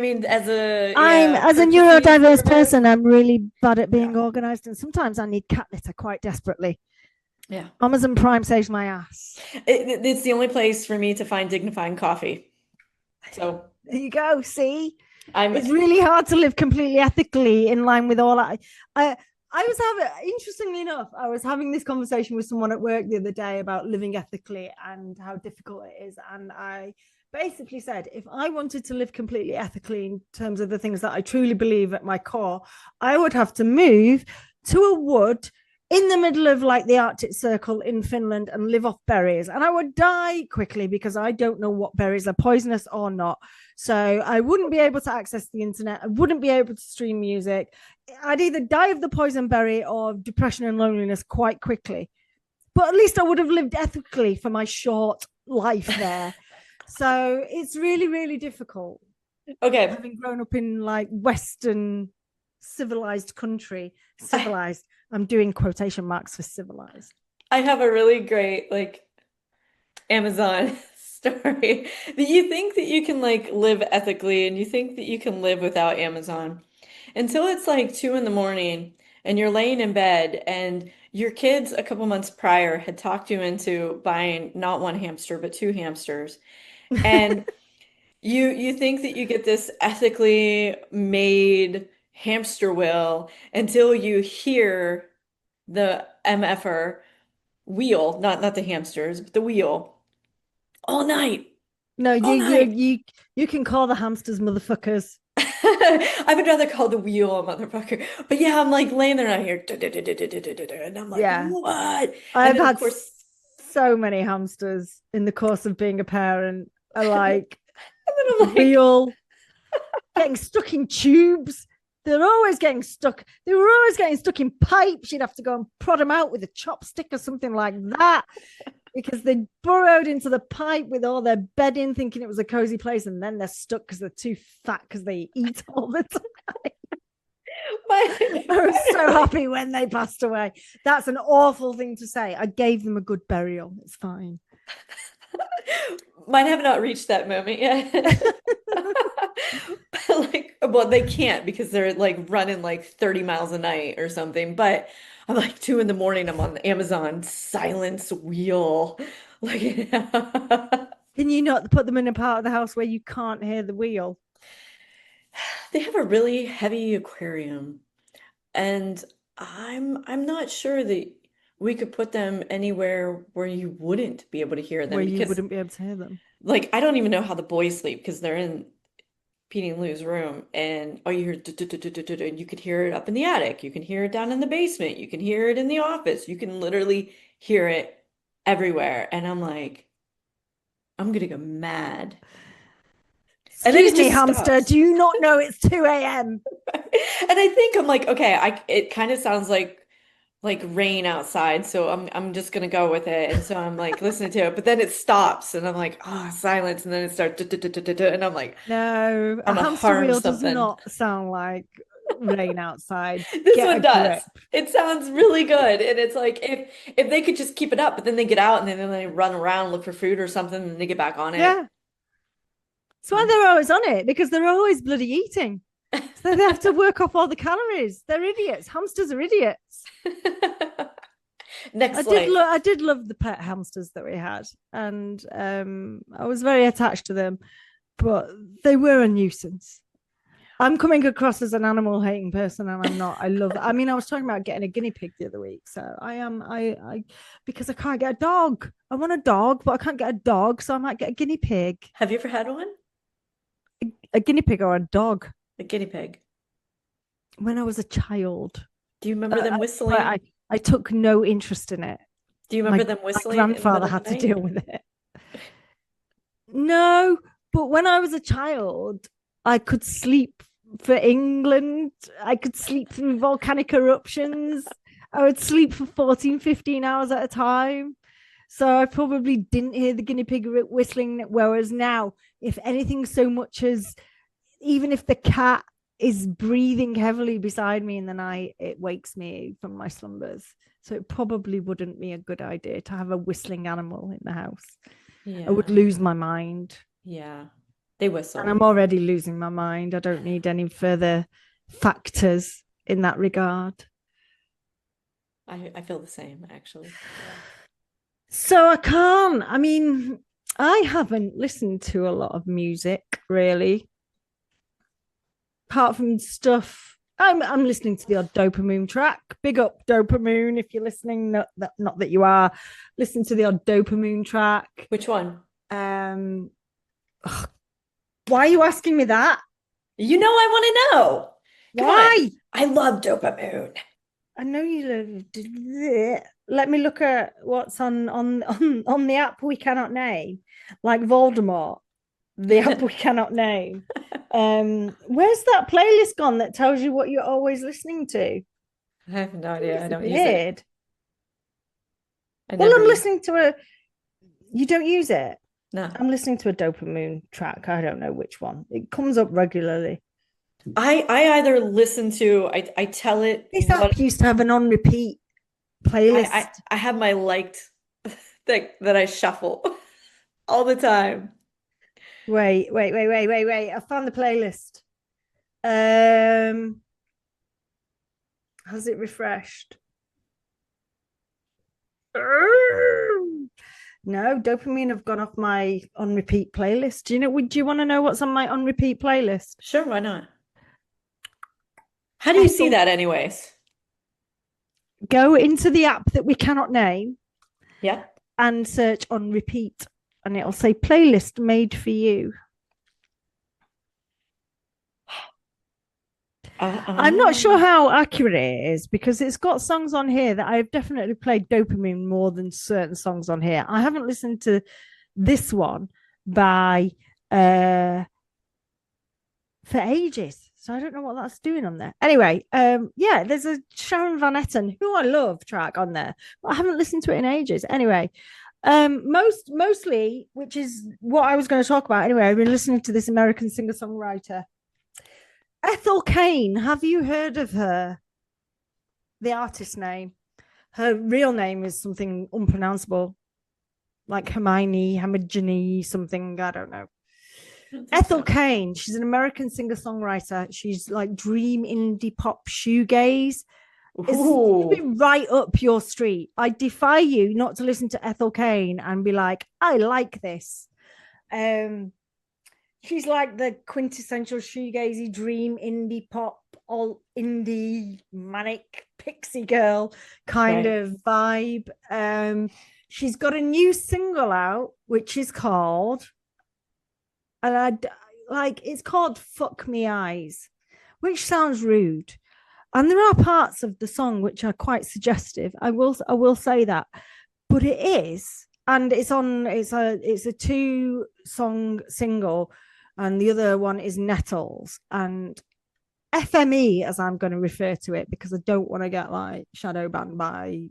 S3: mean, as a
S1: as a
S3: courtesy
S1: neurodiverse
S3: service,
S1: person, I'm really bad at being organized, and sometimes I need cat litter quite desperately.
S3: Yeah.
S1: Amazon Prime saves my ass.
S3: It's the only place for me to find dignifying coffee. So
S1: There you go. See,
S3: I'm
S1: it's really hard to live completely ethically in line with all I was having, interestingly enough, I was having this conversation with someone at work the other day about living ethically and how difficult it is. And I basically said, if I wanted to live completely ethically in terms of the things that I truly believe at my core, I would have to move to a wood in the middle of like the Arctic Circle in Finland and live off berries. And I would die quickly because I don't know what berries are poisonous or not. So I wouldn't be able to access the internet. I wouldn't be able to stream music. I'd either die of the poison berry or depression and loneliness quite quickly. But at least I would have lived ethically for my short life there. So it's really, really difficult.
S3: okay.
S1: Having grown up in like Western civilized country, civilized. I'm doing quotation marks for civilized.
S3: I have a really great like Amazon story that you think that you can like live ethically and you think that you can live without Amazon until it's like 2 a.m. and you're laying in bed and your kids a couple months prior had talked you into buying not one hamster but two hamsters. And you think that you get this ethically made hamster wheel until you hear the MFR wheel, not the hamsters, but the wheel all night.
S1: No,
S3: All night.
S1: you can call the hamsters motherfuckers.
S3: I would rather call the wheel a motherfucker. But yeah, I'm like laying there out here, and I'm like,
S1: Yeah.
S3: what?
S1: I've
S3: And then,
S1: had
S3: of course,
S1: so many hamsters in the course of being a parent. I like
S3: and then I'm like,
S1: wheel getting stuck in tubes. They're always getting stuck. They were always getting stuck in pipes. You'd have to go and prod them out with a chopstick or something like that because they burrowed into the pipe with all their bedding, thinking it was a cozy place, and then they're stuck because they're too fat because they eat all the time. I was so happy when they passed away. That's an awful thing to say. I gave them a good burial. It's fine.
S3: Mine have not reached that moment yet. Like, well, they can't because they're like running like 30 miles a night or something. But I'm like 2 a.m. I'm on Amazon silence wheel. Like,
S1: Can you not put them in a part of the house where you can't hear the wheel?
S3: they have a really heavy aquarium, and I'm not sure that we could put them anywhere where you wouldn't be able to hear them
S1: Where you
S3: because,
S1: wouldn't be able to hear them.
S3: like, I don't even know how the boys sleep because they're in Petey and Lou's room, and all you hear, and you could hear it up in the attic, you can hear it down in the basement, you can hear it in the office, you can literally hear it everywhere, and I'm like, I'm gonna go mad. And then
S1: Excuse
S3: it
S1: me,
S3: just
S1: hamster.
S3: stops.
S1: Do you not know it's 2 a.m.?
S3: And I think I'm like, okay, it kind of sounds like rain outside, so I'm just gonna go with it. And so I'm like listening to it, but then it stops, and I'm like, oh, silence, and then it starts, and I'm like,
S1: No, a
S3: I'm gonna
S1: hamster
S3: harm
S1: wheel does
S3: something.
S1: not sound like rain outside.
S3: This
S1: Get
S3: one
S1: a
S3: does.
S1: grip.
S3: It sounds really good, and it's like if they could just keep it up, but then they get out and then they run around, look for food or something, and they get back on it.
S1: Yeah. That's why they're always on it, because they're always bloody eating. So they have to work off all the calories. They're idiots. Hamsters are idiots.
S3: Next
S1: I did love the pet hamsters that we had, and I was very attached to them, but they were a nuisance. I'm coming across as an animal hating person, and I'm not. I mean, I was talking about getting a guinea pig the other week. So I because I can't get a dog. I want a dog, but I can't get a dog. So I might get a guinea pig.
S3: Have you ever had one?
S1: A guinea pig or a dog?
S3: A guinea pig.
S1: When I was a child.
S3: Do you remember them whistling?
S1: I took no interest in it.
S3: Do you remember them whistling?
S1: My grandfather had to deal with it. No, but when I was a child, I could sleep for England. I could sleep through volcanic eruptions. I would sleep for 14, 15 hours at a time. So I probably didn't hear the guinea pig whistling. Whereas now, if anything so much as, even if the cat is breathing heavily beside me in the night, it wakes me from my slumbers. So it probably wouldn't be a good idea to have a whistling animal in the house. Yeah. I would lose my mind.
S3: Yeah, they whistle.
S1: And I'm already losing my mind. I don't need any further factors in that regard.
S3: I feel the same, actually.
S1: So I can't. I mean, I haven't listened to a lot of music, really. Apart from stuff, I'm listening to the odd Dopamine track. Big up Dopamine if you're listening. Not that you are. Listen to the odd Dopamine track.
S3: Which one?
S1: Why are you asking me that?
S3: You know I want to know.
S1: Why?
S3: I love Dopamine.
S1: I know you love. Let me look at what's on the app we cannot name, like Voldemort. The app we cannot name. Where's that playlist gone that tells you what you're always listening to?
S3: I have no idea. I don't use it.
S1: Well, I'm listening to you don't use it?
S3: No.
S1: I'm listening to a Dopamine track. I don't know which one. It comes up regularly.
S3: I either listen to, I tell it.
S1: This app used to have an on repeat playlist.
S3: I have my liked that I shuffle all the time.
S1: Wait. I found the playlist. Has it refreshed? No, Dopamine have gone off my on repeat playlist. Do you want to know what's on my on repeat playlist?
S3: Sure, why not? How do you see that anyways?
S1: Go into the app that we cannot name.
S3: Yeah.
S1: And search on repeat. And it'll say playlist made for you. I'm not sure how accurate it is because it's got songs on here that I've definitely played Dopamine more than certain songs on here. I haven't listened to this one by for ages. So I don't know what that's doing on there. Anyway, yeah, there's a Sharon Van Etten, who I love, track on there, but I haven't listened to it in ages. Anyway, mostly, which is what I was going to talk about. Anyway, I've been listening to this American singer-songwriter, Ethel Cain. Have you heard of her? The artist name. Her real name is something unpronounceable, like Hamidjani something. I don't know. Ethel Cain. She's an American singer-songwriter. She's like dream indie pop shoegaze. It's right up your street. I defy you not to listen to Ethel Cain and be like, I like this. She's like the quintessential shoegazy dream indie pop, all indie manic pixie girl kind of vibe. She's got a new single out, which is called, it's called Fuck Me Eyes, which sounds rude. And there are parts of the song which are quite suggestive. I will say that, but it is, and it's a 2-song single, and the other one is Nettles and FME, as I'm going to refer to it, because I don't want to get like shadow banned by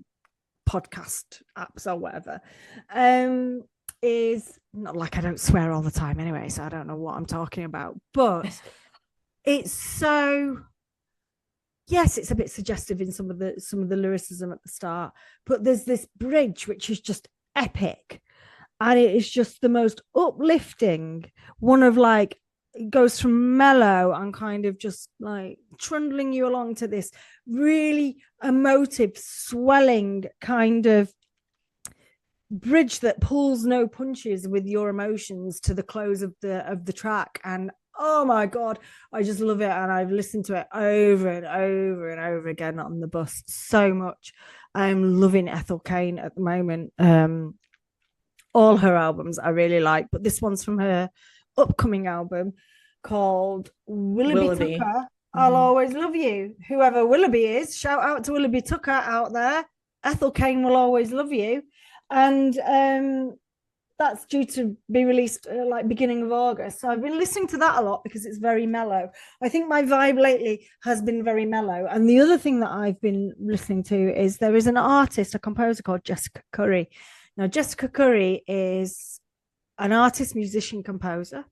S1: podcast apps or whatever. Is not like I don't swear all the time anyway, so I don't know what I'm talking about, but it's so. Yes, it's a bit suggestive in some of the lyricism at the start, but there's this bridge which is just epic, and it is just the most uplifting one of like, it goes from mellow and kind of just like trundling you along to this really emotive, swelling kind of bridge that pulls no punches with your emotions to the close of the track. And Oh my God, I just love it. And I've listened to it over and over and over again on the bus so much. I'm loving Ethel Cain at the moment. All her albums I really like, but this one's from her upcoming album called Willoughby
S3: Willoughby.
S1: Tucker. I'll always love you. Whoever Willoughby is, shout out to Willoughby Tucker out there. Ethel Cain will always love you. And that's due to be released like beginning of August. So I've been listening to that a lot because it's very mellow. I think my vibe lately has been very mellow. And the other thing that I've been listening to is there is an artist, a composer called Jessica Curry. Now, Jessica Curry is an artist, musician, composer.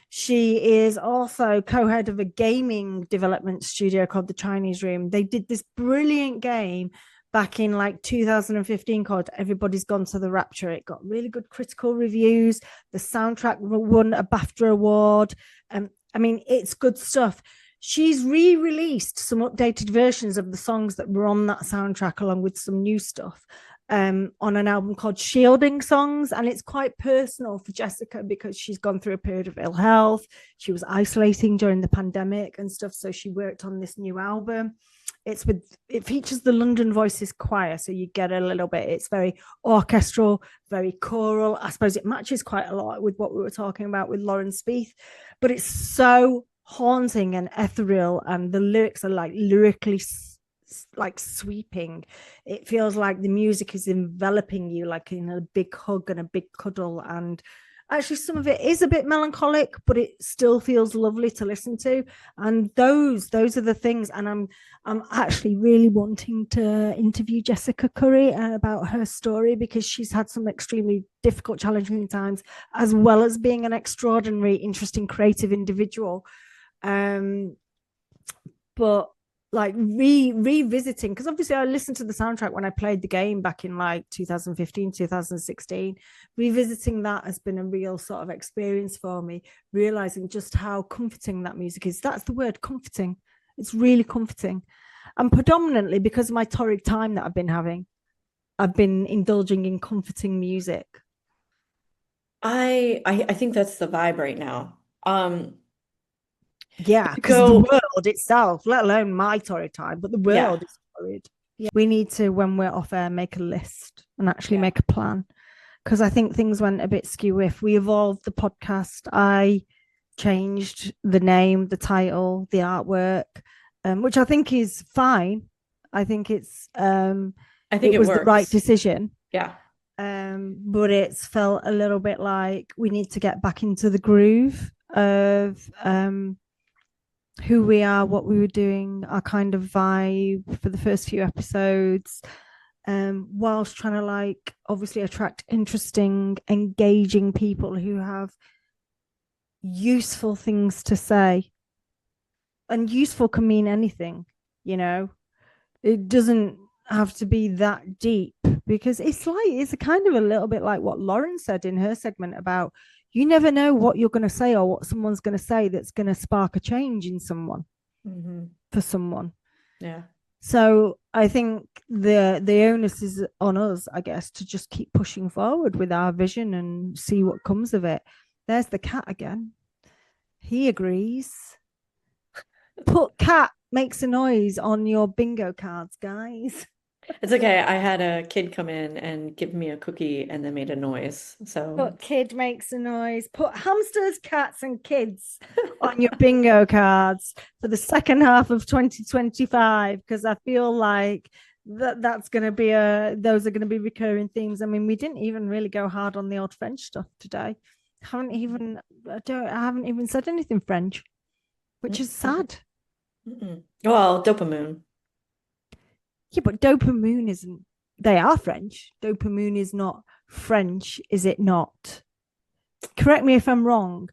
S1: She is also co-head of a gaming development studio called the Chinese Room. They did this brilliant game back in like 2015 called Everybody's Gone to the Rapture. It got really good critical reviews. The soundtrack won a BAFTA award. I mean, it's good stuff. She's re-released some updated versions of the songs that were on that soundtrack along with some new stuff on an album called Shielding Songs. And it's quite personal for Jessica because she's gone through a period of ill health. She was isolating during the pandemic and stuff. So she worked on this new album. It features the London Voices Choir, so you get a little bit. It's very orchestral, very choral. I suppose it matches quite a lot with what we were talking about with Lauren Speeth, but it's so haunting and ethereal, and the lyrics are like lyrically like sweeping. It feels like the music is enveloping you like in a big hug and a big cuddle. And actually some of it is a bit melancholic, but it still feels lovely to listen to. And those are the things. And I'm actually really wanting to interview Jessica Curry about her story, because she's had some extremely difficult, challenging times, as well as being an extraordinary, interesting, creative individual. But like revisiting, because obviously I listened to the soundtrack when I played the game back in like 2015, 2016. Revisiting that has been a real sort of experience for me, realizing just how comforting that music is. That's the word, comforting. It's really comforting. And predominantly because of my torrid time that I've been having, I've been indulging in comforting music.
S3: I think that's the vibe right now.
S1: Yeah, because the world itself, let alone my torrid time, but the world is torrid. Yeah. We need to, when we're off air, make a list and actually make a plan, because I think things went a bit skew. If we evolved the podcast, I changed the name, the title, the artwork, which I think is fine. I think it's it was works. The right decision.
S3: Yeah.
S1: But it's felt a little bit like we need to get back into the groove of who we are, what we were doing, our kind of vibe for the first few episodes, whilst trying to like obviously attract interesting, engaging people who have useful things to say. And useful can mean anything, you know. It doesn't have to be that deep, because it's a kind of a little bit like what Lauren said in her segment about you never know what you're going to say or what someone's going to say that's going to spark a change in someone, for someone.
S3: Yeah.
S1: So I think the onus is on us, I guess, to just keep pushing forward with our vision and see what comes of it. There's the cat again. He agrees. Put cat makes a noise on your bingo cards, guys.
S3: It's okay. I had a kid come in and give me a cookie and then made a noise. So
S1: put kid makes a noise. Put hamsters, cats, and kids on your bingo cards for the second half of 2025, because I feel like that's going to be those are going to be recurring themes. I mean, we didn't even really go hard on the old French stuff today. I haven't even said anything French, which is sad.
S3: Well, dopamine.
S1: Yeah, but dopamine isn't. They are French. Dopamine is not French, is it not? Correct me if I'm wrong.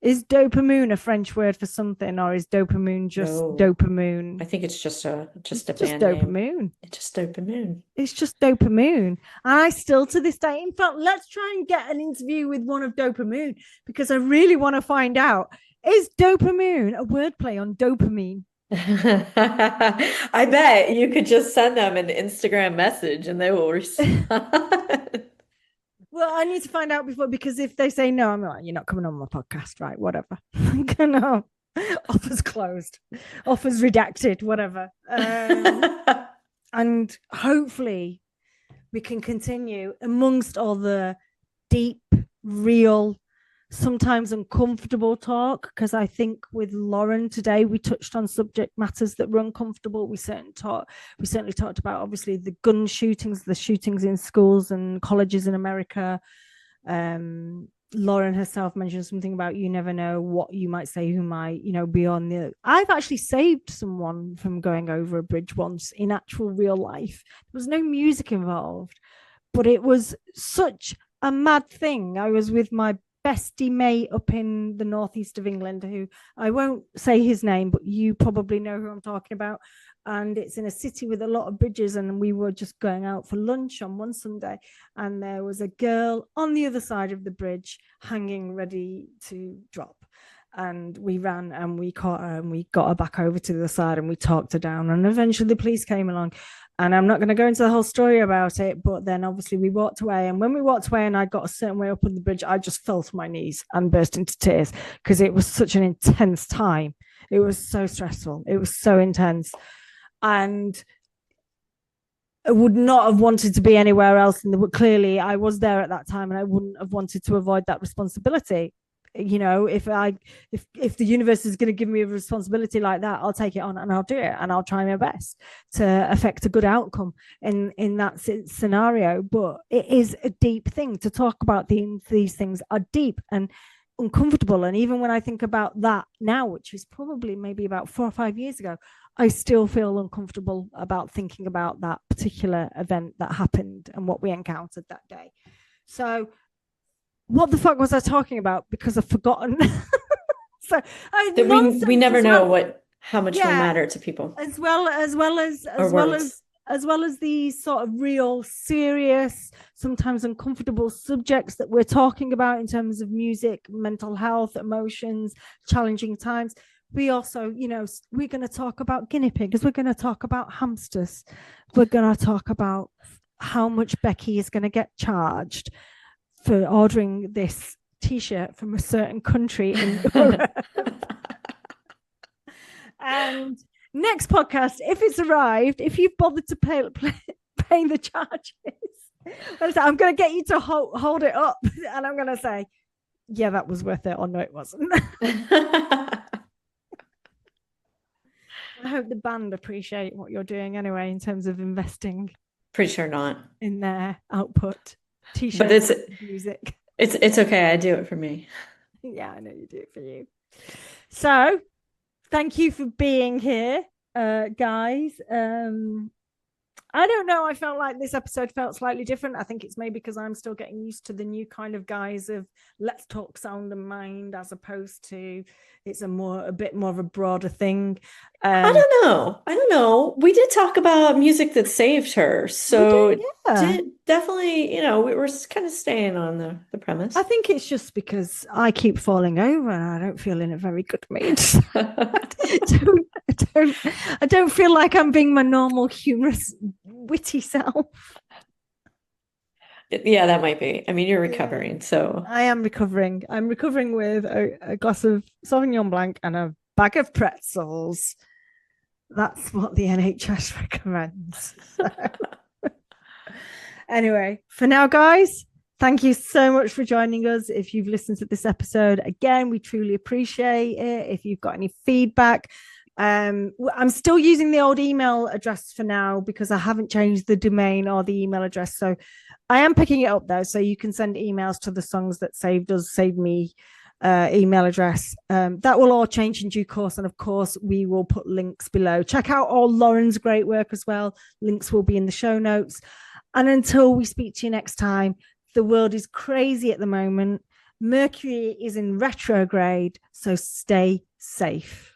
S1: Is dopamine a French word for something, or is dopamine just dopamine?
S3: I think it's just a
S1: band dopamine. Name.
S3: It's just dopamine.
S1: It's just dopamine. And I still to this day, in fact, let's try and get an interview with one of dopamine, because I really want to find out, is dopamine a wordplay on dopamine?
S3: I bet you could just send them an Instagram message and they will respond.
S1: Well, I need to find out before, because if they say no, I'm like, you're not coming on my podcast, right? Whatever. No. Offers closed, offers redacted, whatever. And hopefully we can continue amongst all the deep, real, sometimes uncomfortable talk, because I think with Lauren today we touched on subject matters that were uncomfortable. We certainly talked about, obviously, the gun shootings, the shootings in schools and colleges in America. Lauren herself mentioned something about you never know what you might say, who might, be on the. I've actually saved someone from going over a bridge once in actual real life. There was no music involved, but it was such a mad thing. I was with my bestie mate up in the northeast of England, who I won't say his name, but you probably know who I'm talking about. And it's in a city with a lot of bridges, and we were just going out for lunch on one Sunday, and there was a girl on the other side of the bridge hanging ready to drop, and we ran and we caught her and we got her back over to the side and we talked her down, and eventually the police came along. And I'm not going to go into the whole story about it, but then obviously we walked away, and when we walked away and I got a certain way up on the bridge, I just fell to my knees and burst into tears, because it was such an intense time. It was so stressful, it was so intense, and I would not have wanted to be anywhere else. And clearly I was there at that time, and I wouldn't have wanted to avoid that responsibility. If the universe is going to give me a responsibility like that, I'll take it on and I'll do it, and I'll try my best to affect a good outcome in that scenario. But it is a deep thing to talk about. These things are deep and uncomfortable, and even when I think about that now, which is probably maybe about 4 or 5 years ago, I still feel uncomfortable about thinking about that particular event that happened and what we encountered that day. So what the fuck was I talking about? Because I've forgotten. So
S3: we never know how much will matter to people, as well
S1: as these sort of real, serious, sometimes uncomfortable subjects that we're talking about in terms of music, mental health, emotions, challenging times. We also, we're going to talk about guinea pigs. We're going to talk about hamsters. We're going to talk about how much Becky is going to get charged for ordering this t-shirt from a certain country in Europe. And next podcast, if it's arrived, if you've bothered to pay the charges, I'm going to get you to hold it up, and I'm going to say, yeah, that was worth it, or no, it wasn't. I hope the band appreciate what you're doing anyway in terms of investing.
S3: Pretty sure not.
S1: In their output. T-shirts,
S3: but it's
S1: music.
S3: It's okay. I do it for me.
S1: Yeah, I know you do it for you. So thank you for being here, guys. I don't know. I felt like this episode felt slightly different. I think it's maybe because I'm still getting used to the new kind of guise of let's talk sound and mind, as opposed to it's a bit more of a broader thing.
S3: I don't know. We did talk about music that saved her. So definitely, we were kind of staying on the premise.
S1: I think it's just because I keep falling over and I don't feel in a very good mood. I don't feel like I'm being my normal humorous, witty self.
S3: Yeah, that might be. I mean, you're recovering, so.
S1: I am recovering. I'm recovering with a glass of Sauvignon Blanc and a bag of pretzels. That's what the NHS recommends. So. Anyway, for now, guys, thank you so much for joining us. If you've listened to this episode, again, we truly appreciate it. If you've got any feedback, I'm still using the old email address for now because I haven't changed the domain or the email address. So I am picking it up though. So you can send emails to the Songs That Saved Us, Save Me email address. That will all change in due course. And of course, we will put links below. Check out all Lauren's great work as well. Links will be in the show notes. And until we speak to you next time, the world is crazy at the moment. Mercury is in retrograde. So stay safe.